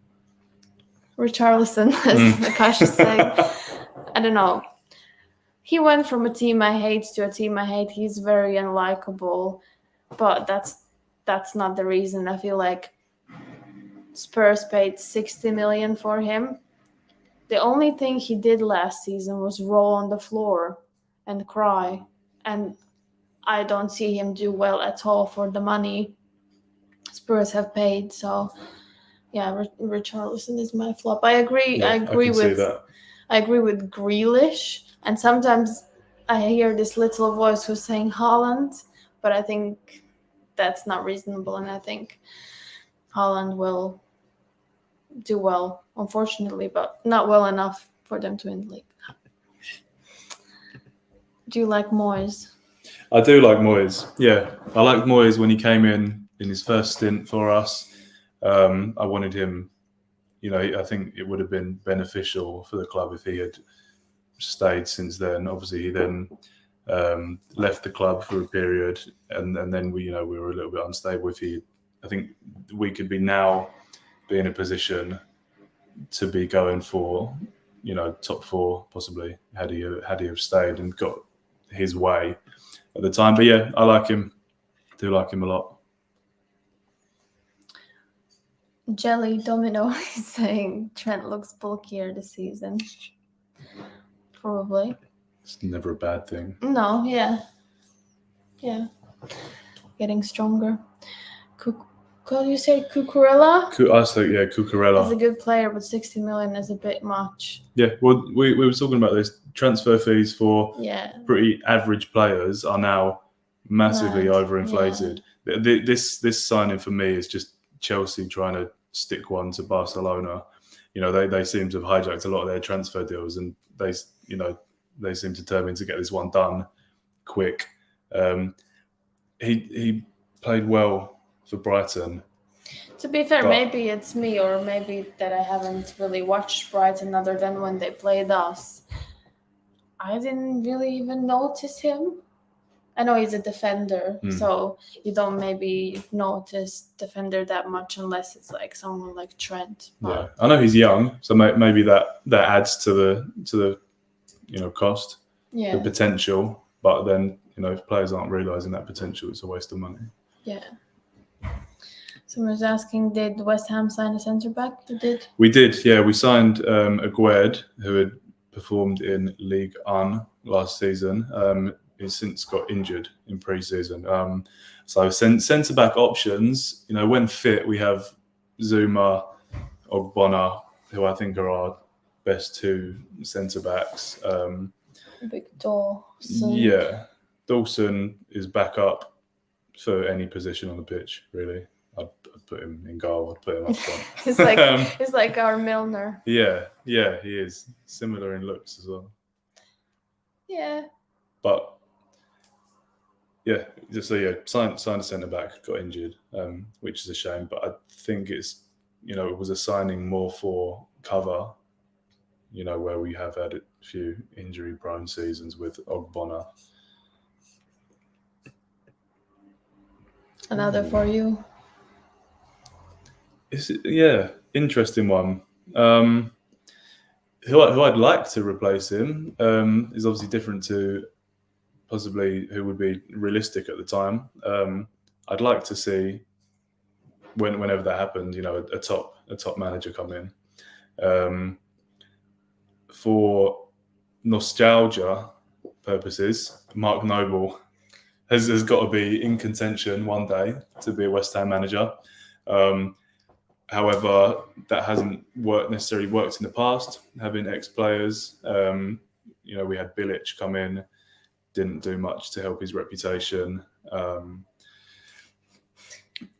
Richarlison, as Akash is saying. I don't know. He went from a team I hate to a team I hate. He's very unlikable, but that's not the reason. I feel like Spurs paid 60 million for him. The only thing he did last season was roll on the floor and cry, and I don't see him do well at all for the money Spurs have paid. So yeah, Richarlison is my flop. I agree. Yeah, I agree can see with that. I agree with Grealish, and sometimes I hear this little voice who's saying Haaland, but I think that's not reasonable, and I think Haaland will do well, unfortunately, but not well enough for them to win the league. Do you like Moyes? I do like Moyes. Yeah, I liked Moyes when he came in his first stint for us. I wanted him. I think it would have been beneficial for the club if he had stayed since then. Obviously, he then left the club for a period, and then we were a little bit unstable. I think we could be now be in a position to be going for top four possibly had he have stayed and got his way at the time. But yeah, I like him. Do like him a lot. Jelly Domino is saying Trent looks bulkier this season. Probably. It's never a bad thing. No, yeah. Getting stronger. How do you say Cucurella? I think Cucurella. He's a good player, but 60 million is a bit much. Yeah, well, we were talking about this. Transfer fees for pretty average players are now massively overinflated. Yeah. This signing for me is just Chelsea trying to stick one to Barcelona. They seem to have hijacked a lot of their transfer deals, and they seem determined to get this one done quick. He played well for Brighton. To be fair, maybe it's me, or maybe that I haven't really watched Brighton other than when they played us. I didn't really even notice him. I know he's a defender, so you don't maybe notice defender that much unless it's like someone like Trent. Yeah, I know he's young, so maybe that adds to the cost, the potential. But then if players aren't realising that potential, it's a waste of money. Yeah. Someone's asking, did West Ham sign a centre back? You did? We did, yeah. We signed Aguerd, who had performed in Ligue 1 last season. He's since got injured in pre-season. So centre back options, when fit, we have Zuma, Ogbonna, who I think are our best two centre backs. Big Dawson. Yeah, Dawson is back up for any position on the pitch, really. I'd put him in goal. I'd put him up front. He's like our Milner. Yeah, he is similar in looks as well. Yeah. But yeah, signed a centre back, got injured, which is a shame. But I think it's it was a signing more for cover. Where we have had a few injury-prone seasons with Ogbonna. Another for you. Interesting one. Who I'd like to replace him is obviously different to possibly who would be realistic at the time. I'd like to see whenever that happened, a top manager come in. For nostalgia purposes, Mark Noble has got to be in contention one day to be a West Ham manager. However, that hasn't necessarily worked in the past, having ex-players. We had Bilic come in, didn't do much to help his reputation.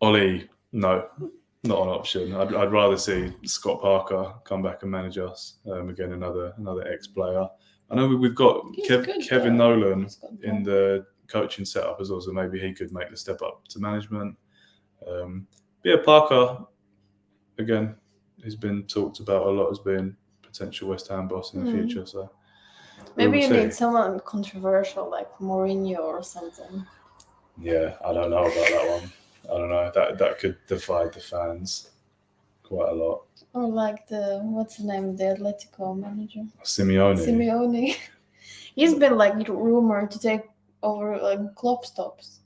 Ollie, no, not an option. I'd rather see Scott Parker come back and manage us. Again, another ex-player. I know we've got Kevin Nolan in the coaching setup as well, so maybe he could make the step up to management. Parker, again, he's been talked about a lot as being potential West Ham boss in the future. So maybe you need someone controversial like Mourinho or something. Yeah, I don't know about that one. I don't know. That could divide the fans. quite a lot. Or like what's the name of the Atletico manager? Simeone. He's been like rumored to take over like club stops.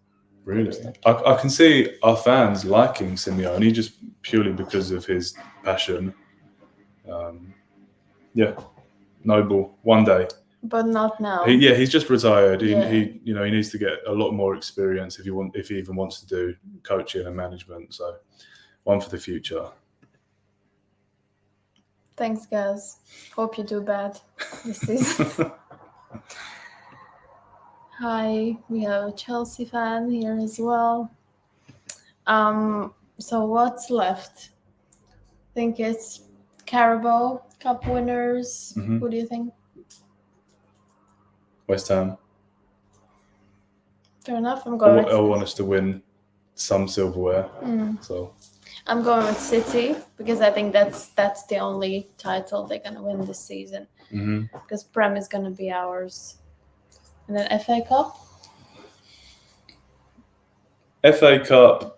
Really? I can see our fans liking Simeone just purely because of his passion. Noble. One day. But not now. He's just retired. Yeah. He needs to get a lot more experience if he even wants to do coaching and management. So, one for the future. Thanks, guys. Hope you do bad this season. Hi, we have a Chelsea fan here as well. So what's left? I think it's Carabao Cup winners. Mhm. Who do you think? West Ham. Fair enough. I'm I going with want us to win some silverware. So I'm going with City because I think that's the only title they're gonna win this season. Because Prem is gonna be ours. And then FA Cup. FA Cup.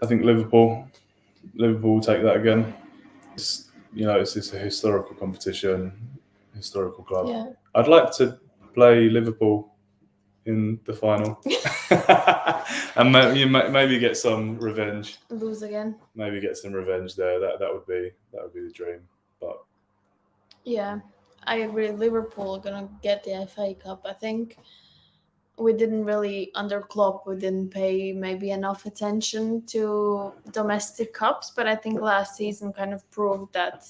I think Liverpool will take that again. It's a historical competition, historical club. Yeah. I'd like to play Liverpool in the final, and maybe get some revenge. Lose again. Maybe get some revenge there. That would be the dream. But yeah, I agree. Liverpool are gonna get the FA Cup. I think we didn't really under Klopp. We didn't pay maybe enough attention to domestic cups, but I think last season kind of proved that.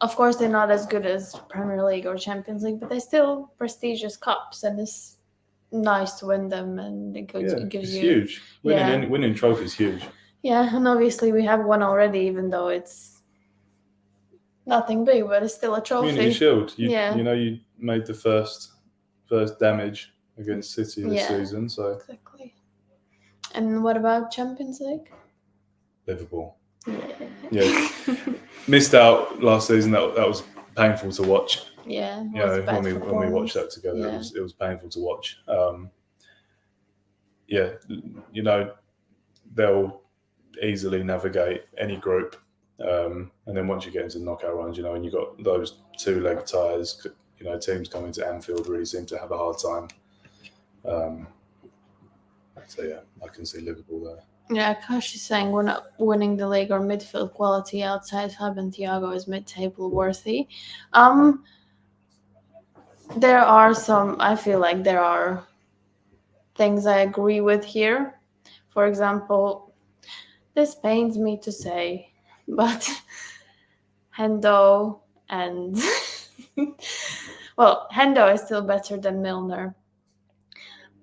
Of course, they're not as good as Premier League or Champions League, but they're still prestigious cups, and it's nice to win them, and it gives you huge. Winning trophies huge. Yeah, and obviously we have one already, even though it's nothing big, but it's still a trophy. Community Shield. You made the first damage against City this season, so exactly. And what about Champions League? Liverpool. Yeah. Missed out last season. That was painful to watch. Yeah. When we watched that together, it was painful to watch. They'll easily navigate any group, and then once you get into knockout rounds, and you've got those 2-leg ties. Teams coming to Anfield really seem to have a hard time. I can see Liverpool there. Yeah, Kash is saying we're not winning the league or midfield quality outside Fab and Thiago is mid-table worthy. There are I feel like there are things I agree with here. For example, this pains me to say, but Hendo and Hendo is still better than Milner,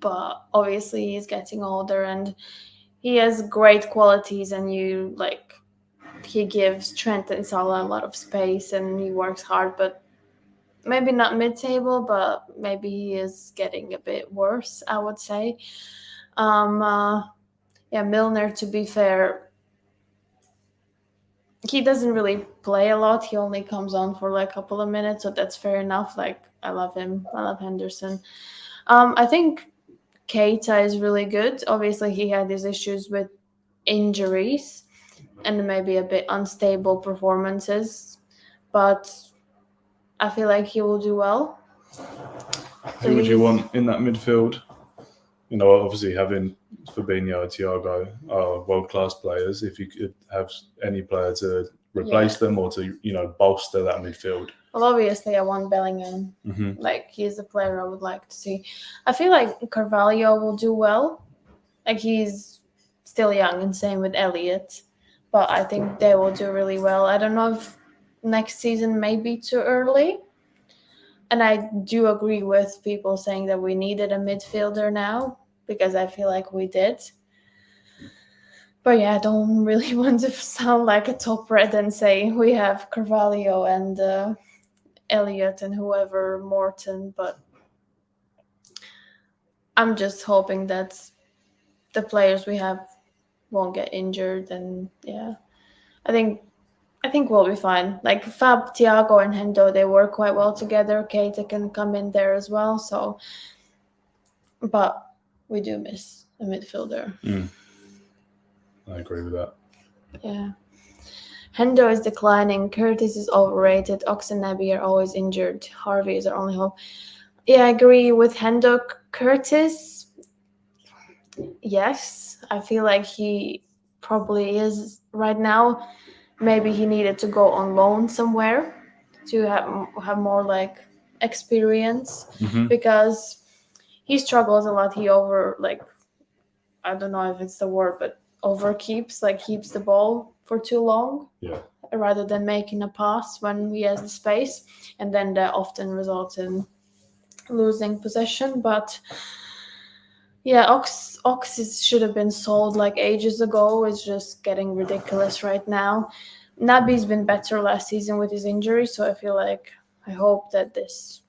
but obviously he's getting older and he has great qualities, and he gives Trent and Salah a lot of space and he works hard, but maybe not mid-table, but maybe he is getting a bit worse, I would say. Milner, to be fair, he doesn't really play a lot. He only comes on for like a couple of minutes, so that's fair enough. Like, I love him. I love Henderson. I think Keita is really good. Obviously, he had his issues with injuries and maybe a bit unstable performances, but I feel like he will do well. Who would you want in that midfield? Obviously having Fabinho and Thiago are world-class players. If you could have any player to replace them or to, bolster that midfield. Well, obviously I want Bellingham. Mm-hmm. Like, he's the player I would like to see. I feel like Carvalho will do well. Like, he's still young, and same with Elliott. But I think they will do really well. I don't know if next season may be too early. And I do agree with people saying that we needed a midfielder now, because I feel like we did. But I don't really want to sound like a top red and say we have Carvalho and Elliott and whoever, Morton. But I'm just hoping that the players we have won't get injured. And I think we'll be fine. Like, Fab, Thiago, and Hendo, they work quite well together. Keita can come in there as well. So, but we do miss a midfielder. I agree with that. Yeah. Hendo is declining. Curtis is overrated. Ox and Naby are always injured. Harvey is our only hope. Yeah, I agree with Hendo. Curtis, yes. I feel like he probably is right now. Maybe he needed to go on loan somewhere to have more like experience Hmm. because he struggles a lot. He over like I don't know if it's the word, but overkeeps like keeps the ball for too long Yeah. rather than making a pass when he has the space, and then that often results in losing possession. But yeah, should have been sold like ages ago. It's just getting ridiculous right now. Naby's been better last season with his injury, so I feel like I hope that this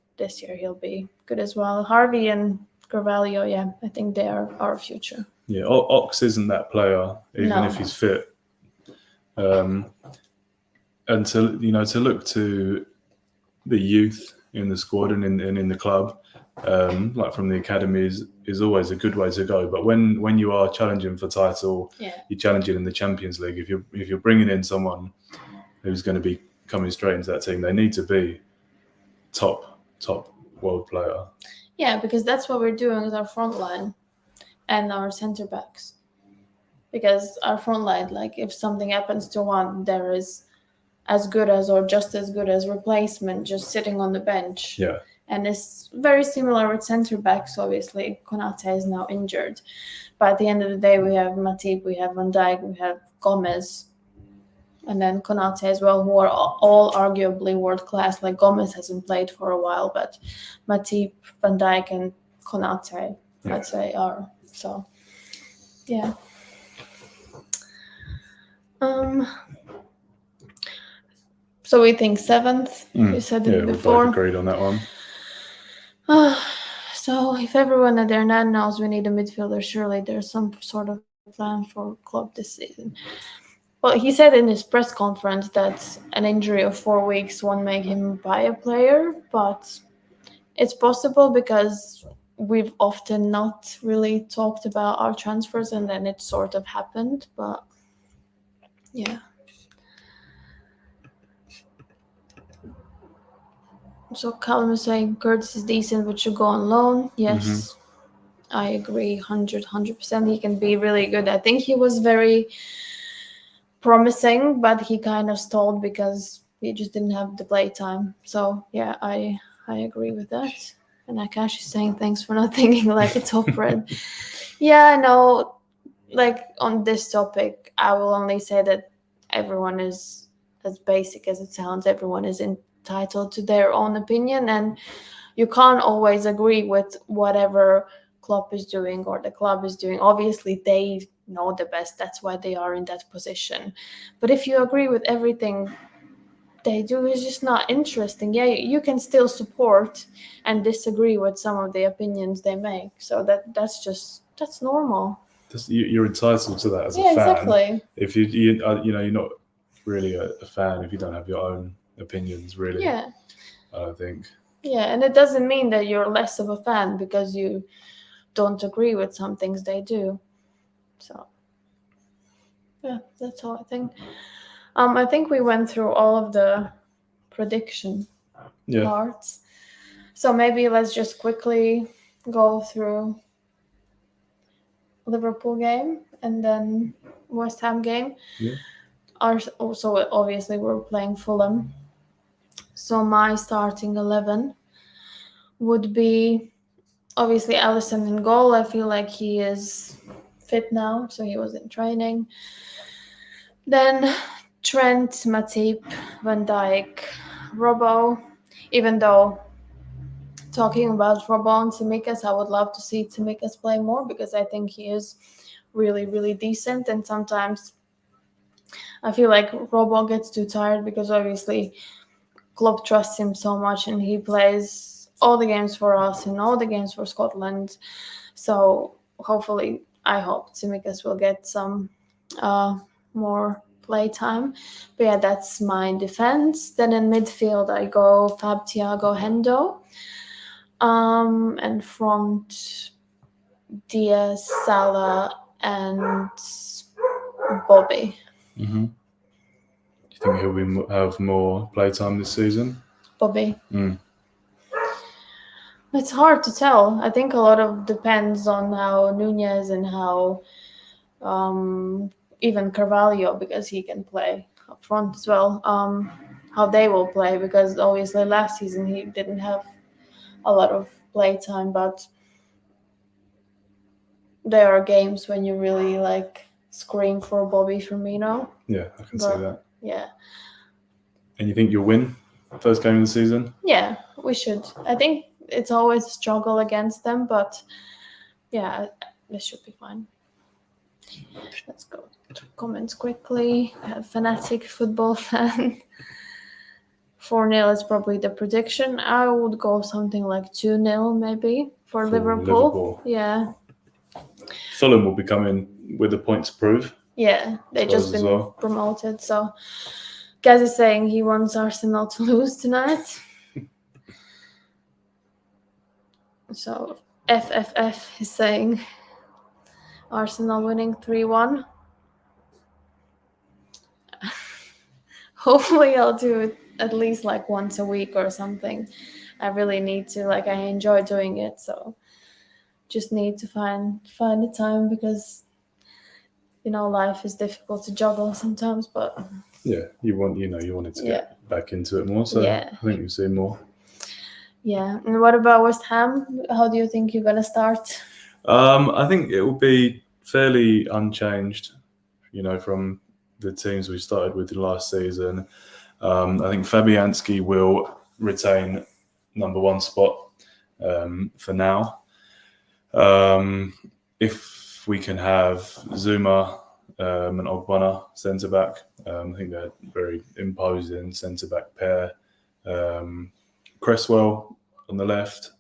year he'll be good as well. Harvey and Carvalho, yeah, I think they are our future. Yeah, Ox isn't that player, even No. if he's fit. Um, and to look to the youth in the squad and in the club, like from the academy, is always a good way to go. But when you are challenging for title, Yeah. you're challenging in the Champions League. If you're bringing in someone who's going to be coming straight into that team, they need to be top world player. Yeah, because that's what we're doing with our front line and our center backs. Because our front line, like if something happens to one, there is as good as or just as good as replacement just sitting on the bench. Yeah, And it's very similar with center backs. Obviously, Konate is now injured, but at the end of the day, we have Matip, we have Van Dijk, we have Gomez, and then Konate as well, who are all arguably world class. Like Gomez hasn't played for a while, but Matip, Van Dijk, and Konate, yeah. I'd say, are so. Yeah. Um. So we think seventh. You said Yeah, it we both before. agreed on that one. So if everyone at their nan knows we need a midfielder, surely there's some sort of plan for Klopp this season. Well, he said in his press conference that an injury of 4 weeks won't make him buy a player, but it's possible because we've often not really talked about our transfers and then it sort of happened. But yeah. So Callum is saying Curtis is decent but should go on loan. Yes. I agree 100%. He can be really good. I think he was very promising, but he kind of stalled because he just didn't have the play time. So yeah, I agree with that. And Akash is saying thanks for not thinking like a top red. Yeah, I know. Like on this topic, I will only say that everyone is as basic as it sounds. Everyone is entitled to their own opinion, and you can't always agree with whatever Klopp is doing or the club is doing. Obviously, they know the best. That's why they are in that position. But if you agree with everything they do, it's just not interesting. Yeah, you can still support and disagree with some of the opinions they make. So that's normal. You're entitled to that as a Yeah, fan. exactly. If you're not really a fan if you don't have your own opinions. Really, Yeah. I don't think. Yeah, and it doesn't mean that you're less of a fan because you don't agree with some things they do. So yeah, that's all I think. I think we went through all of the prediction parts. So maybe let's just quickly go through Liverpool game and then West Ham game. Yeah. Also, obviously, we're playing Fulham. So my starting 11 would be obviously Alisson in goal. I feel like he is fit now, so he was in training. Then Trent, Matip, Van Dijk, Robbo. Even though talking about Robbo and Tsimikas, I would love to see Tsimikas play more because I think he is really, really decent. And sometimes I feel like Robbo gets too tired because obviously Klopp trusts him so much and he plays all the games for us and all the games for Scotland. So hopefully, I hope Tsimikas will get some more play time. But yeah, that's my defense. Then in midfield, I go Fab, Thiago, Hendo. And front, Diaz, Salah, and Bobby. Mm-hmm. Do you think he'll have more playtime this season? Bobby. Mm. It's hard to tell. I think a lot of depends on how Nunez and how even Carvalho, because he can play up front as well, how they will play, because obviously last season he didn't have a lot of play time, but there are games when you really like scream for Bobby Firmino. Yeah, I can see that. Yeah. And you think you'll win first game of the season? Yeah, we should. I think it's always a struggle against them, but yeah, this should be fine. Let's go to comments quickly. A fanatic football fan. 4-0 is probably the prediction. I would go something like 2-0 maybe for Liverpool. Yeah. Fulham will be coming with a point to prove. Yeah, they've just been promoted. So Gaz is saying he wants Arsenal to lose tonight. So FFF is saying Arsenal winning 3-1. Hopefully I'll do it at least like once a week or something. I really need to, like, I enjoy doing it, so just need to find the time, because life is difficult to juggle sometimes, but yeah, you wanted to get back into it more, so I think you'll see more. Yeah. And what about West Ham? How do you think you're gonna start? I think it will be fairly unchanged, from the teams we started with last season. I think Fabianski will retain number one spot for now. If we can have Zuma and Ogbonna centre-back, I think they're very imposing centre-back pair. Cresswell on the left.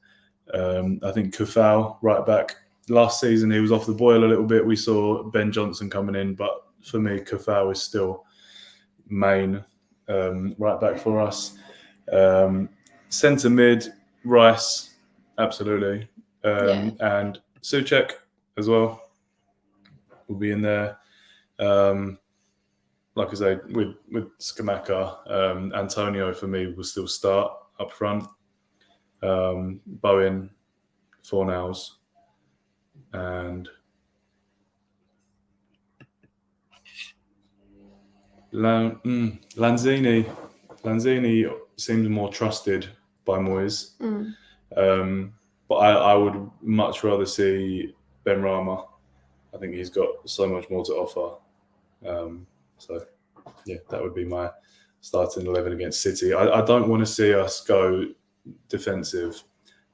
I think Kufau right back. Last season he was off the boil a little bit. We saw Ben Johnson coming in, but for me Kufau is still main right back for us. Centre mid, Rice, absolutely, and Souček as well will be in there. Like I say, with Scamacca, Antonio for me will still start up front. Bowen, Fornals, and Lanzini. Lanzini seems more trusted by Moyes, but I would much rather see Benrahma. I think he's got so much more to offer. So, yeah, that would be my starting 11 against City. I don't want to see us go defensive.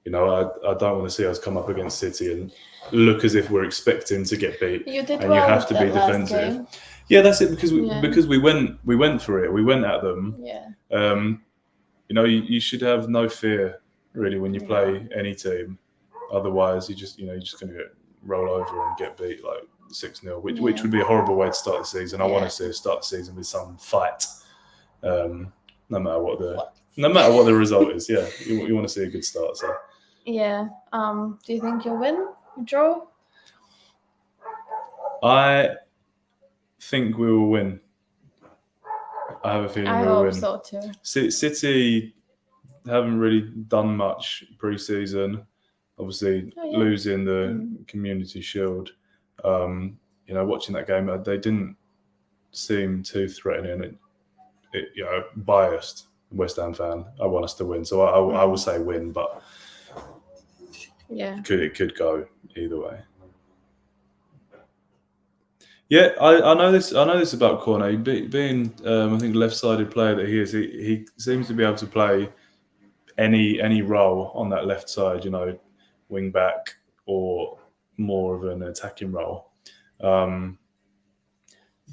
I don't want to see us come up against City and look as if we're expecting to get beat. You did and well you have to be defensive. Game. Yeah, that's it, because we went for it. We went at them. Yeah. You should have no fear really when you play any team. Otherwise, you're just going to roll over and get beat like 6-0, which would be a horrible way to start the season. I want to see us start the season with some fight, no matter what the result is. Yeah, you want to see a good start. So yeah. Do you think you'll win? Draw? I think we will win. I have a feeling we'll win. I hope so too. City haven't really done much pre-season. Obviously, losing the Community Shield. Watching that game, they didn't seem too threatening. Biased West Ham fan, I want us to win, so I will say win, but it could go either way. Yeah, I know this. I know this about Cornet. Being, I think, left-sided player that he is, he seems to be able to play any role on that left side. Wing back or more of an attacking role.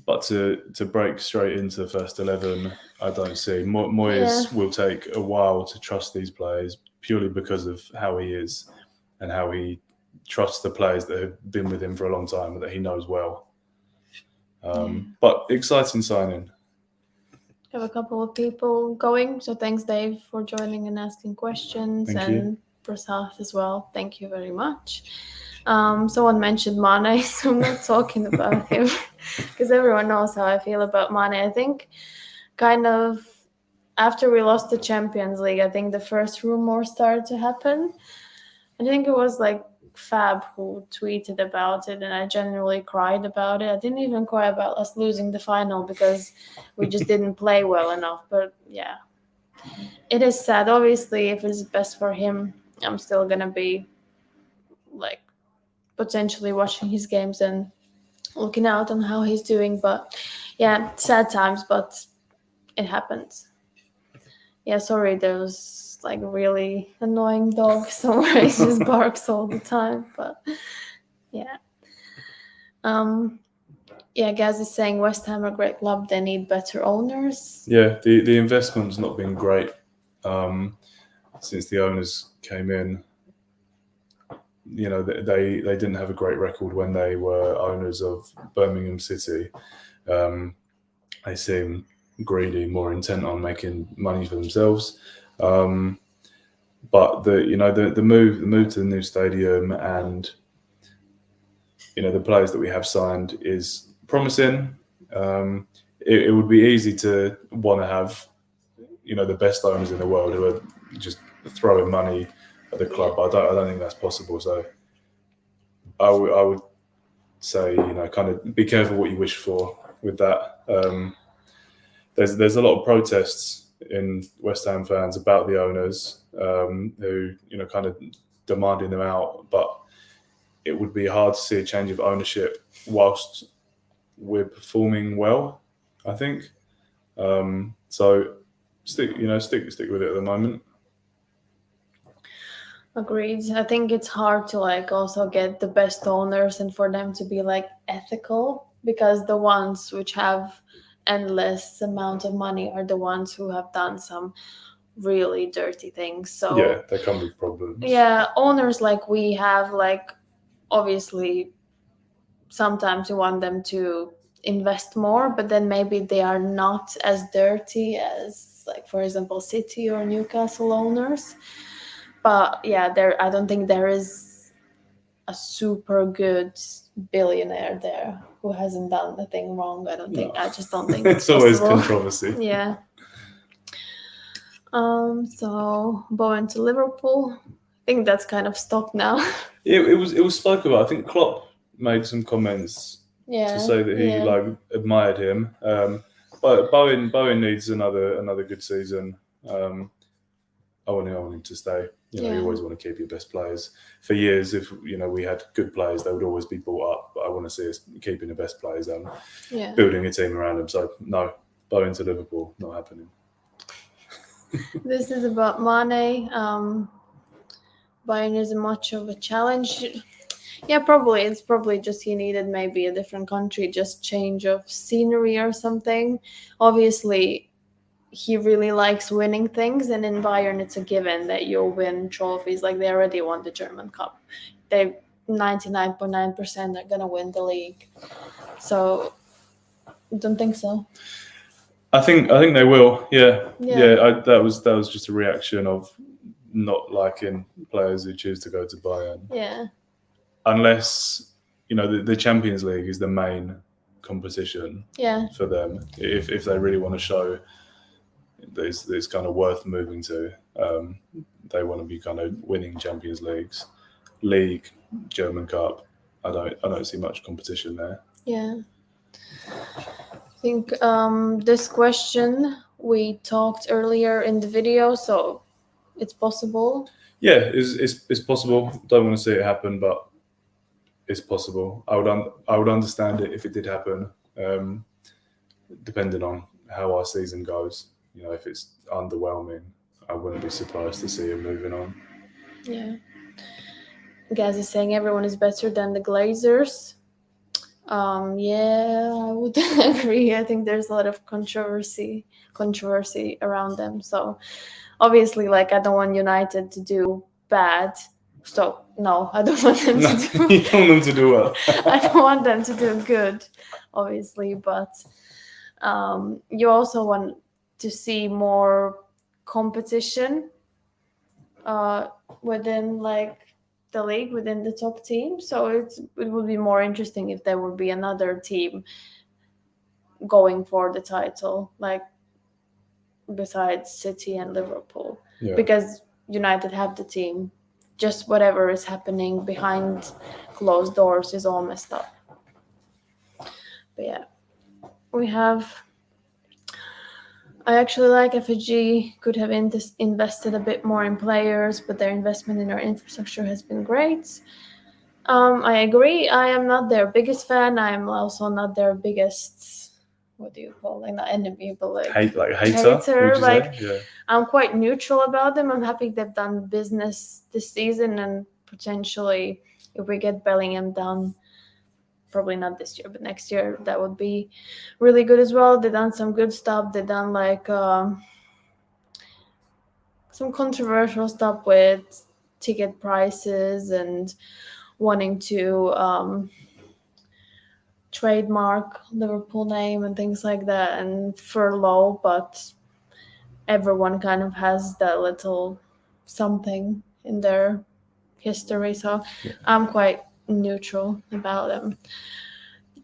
But to break straight into the first 11, I don't see. Moyes will take a while to trust these players, purely because of how he is and how he trusts the players that have been with him for a long time and that he knows well. But exciting signing. Have a couple of people going, so thanks Dave for joining and asking questions. Thank and you. Prasad as well. Thank you very much. Someone mentioned Mane, so I'm not talking about him. because everyone knows how I feel about Mane. I think kind of after we lost the Champions League, I think the first rumor started to happen. I think it was like Fab who tweeted about it, and I genuinely cried about it. I didn't even cry about us losing the final because we just didn't play well enough. But yeah, it is sad. Obviously, if it's best for him, I'm still gonna be like potentially watching his games and looking out on how he's doing. But yeah, sad times, but it happens. Yeah, sorry, there's like really annoying dog somewhere. He just barks all the time. But yeah. Yeah, Gaz is saying West Ham are a great club. They need better owners. Yeah, the investment's not been great since the owners came in. You know, they didn't have a great record when they were owners of Birmingham City. They seem greedy, more intent on making money for themselves. But the move to the new stadium and the players that we have signed is promising. It would be easy to want to have the best owners in the world who are just throwing money at the club. But I don't think that's possible. So I would say kind of be careful what you wish for with that. There's a lot of protests in West Ham fans about the owners who kind of demanding them out, but it would be hard to see a change of ownership whilst we're performing well, I think. So stick with it at the moment. Agreed. I think it's hard to like also get the best owners and for them to be like ethical, because the ones which have endless amount of money are the ones who have done some really dirty things. So Yeah, they come with problems. yeah, owners like we have, like obviously sometimes you want them to invest more, but then maybe they are not as dirty as like for example City or Newcastle owners. But yeah, I don't think there is a super good billionaire there who hasn't done a thing wrong. I don't think. No. I just don't think It's always possible. controversy. Yeah. So going to Liverpool, I think that's kind of stopped now. It was spoke about. I think Klopp made some comments Yeah. to say that he admired him. But Bowen needs another good season. I want him to stay. You always want to keep your best players. For years, if we had good players, they would always be bought up. But I want to see us keeping the best players and building a team around them. So no, Bowen to Liverpool, not happening. This is about Mane. Bayern isn't much of a challenge. Yeah, probably. It's probably just he needed maybe a different country, just change of scenery or something. Obviously, he really likes winning things, and in Bayern it's a given that you'll win trophies. Like they already won the German Cup. They 99.9% are gonna win the league. So don't think so. I think they will. Yeah. That was just a reaction of not liking players who choose to go to Bayern. Yeah. Unless the Champions League is the main competition. Yeah. For them, if they really want to show that it's kind of worth moving to, they want to be kind of winning Champions League, German Cup. I don't see much competition there. Yeah. I think this question we talked earlier in the video, so it's possible. Yeah, it's possible. Don't want to see it happen, but it's possible. I would understand it if it did happen, depending on how our season goes. If it's underwhelming, I wouldn't be surprised to see him moving on. Yeah. Gaz is saying everyone is better than the Glazers. Yeah, I would agree. I think there's a lot of controversy around them. So obviously, like, I don't want United to do bad. So no, I don't want them to do. You don't want them to do well. I don't want them to do good, obviously, but you also want to see more competition within like the league, within the top team. So it would be more interesting if there would be another team going for the title, like besides City and Liverpool, because United have the team. Just whatever is happening behind closed doors is all messed up. But yeah, we have. I actually like FSG could have invested a bit more in players, but their investment in our infrastructure has been great. I agree. I am not their biggest fan. I am also not their biggest, what do you call, like, not enemy, but like hater. Like, I'm quite neutral about them. I'm happy they've done business this season, and potentially if we get Bellingham done, probably not this year, but next year, that would be really good as well. They've done some good stuff. They've done like some controversial stuff with ticket prices and wanting to trademark Liverpool name and things like that, and furlough, but everyone kind of has that little something in their history, so I'm quite neutral about them.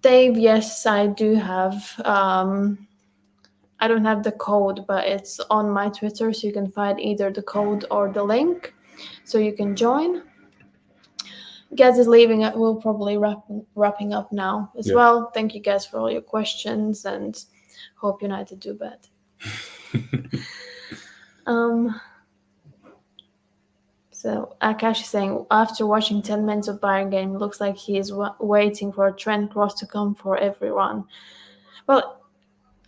Dave, yes, I do have. I don't have the code, but it's on my Twitter, so you can find either the code or the link, so you can join. Gaz is leaving. We'll probably wrapping up now as well. Thank you, guys, for all your questions, and hope United do bad. So Akash is saying, after watching 10 minutes of Bayern game, looks like he is waiting for a Trent Cross to come for everyone. Well,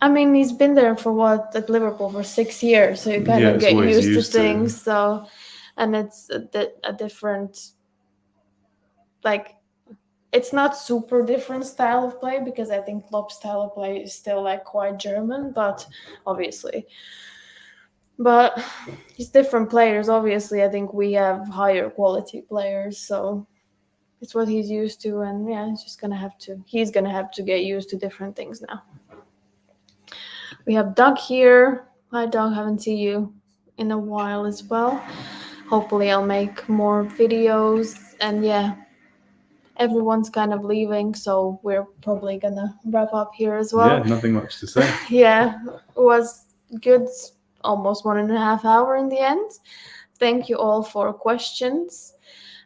I mean, he's been there for at Liverpool for 6 years, so you kind of get used to things. So, and it's a different, like, it's not super different style of play, because I think Klopp's style of play is still like quite German, but obviously. But it's different players. Obviously, I think we have higher quality players, so it's what he's used to, and yeah, he's gonna have to get used to different things now. We have Doug here. Hi, Doug. Haven't seen you in a while as well. Hopefully, I'll make more videos, and yeah, everyone's kind of leaving, so we're probably gonna wrap up here as well. Yeah, nothing much to say. Yeah, it was good. Almost 1.5 hours in the end. Thank you all for questions.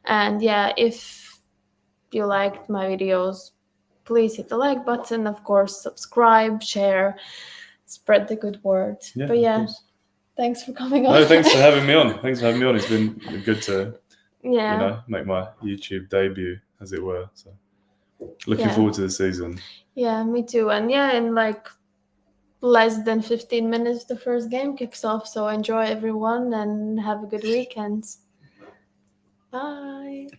And yeah, if you liked my videos, please hit the like button. Of course, subscribe, share, spread the good word. Yeah, but yeah, thanks for coming on. No, thanks for having me on. It's been good to make my YouTube debut, as it were. So looking forward to the season. Yeah, me too. And yeah, in like less than 15 minutes the first game kicks off, so enjoy everyone and have a good weekend. Bye.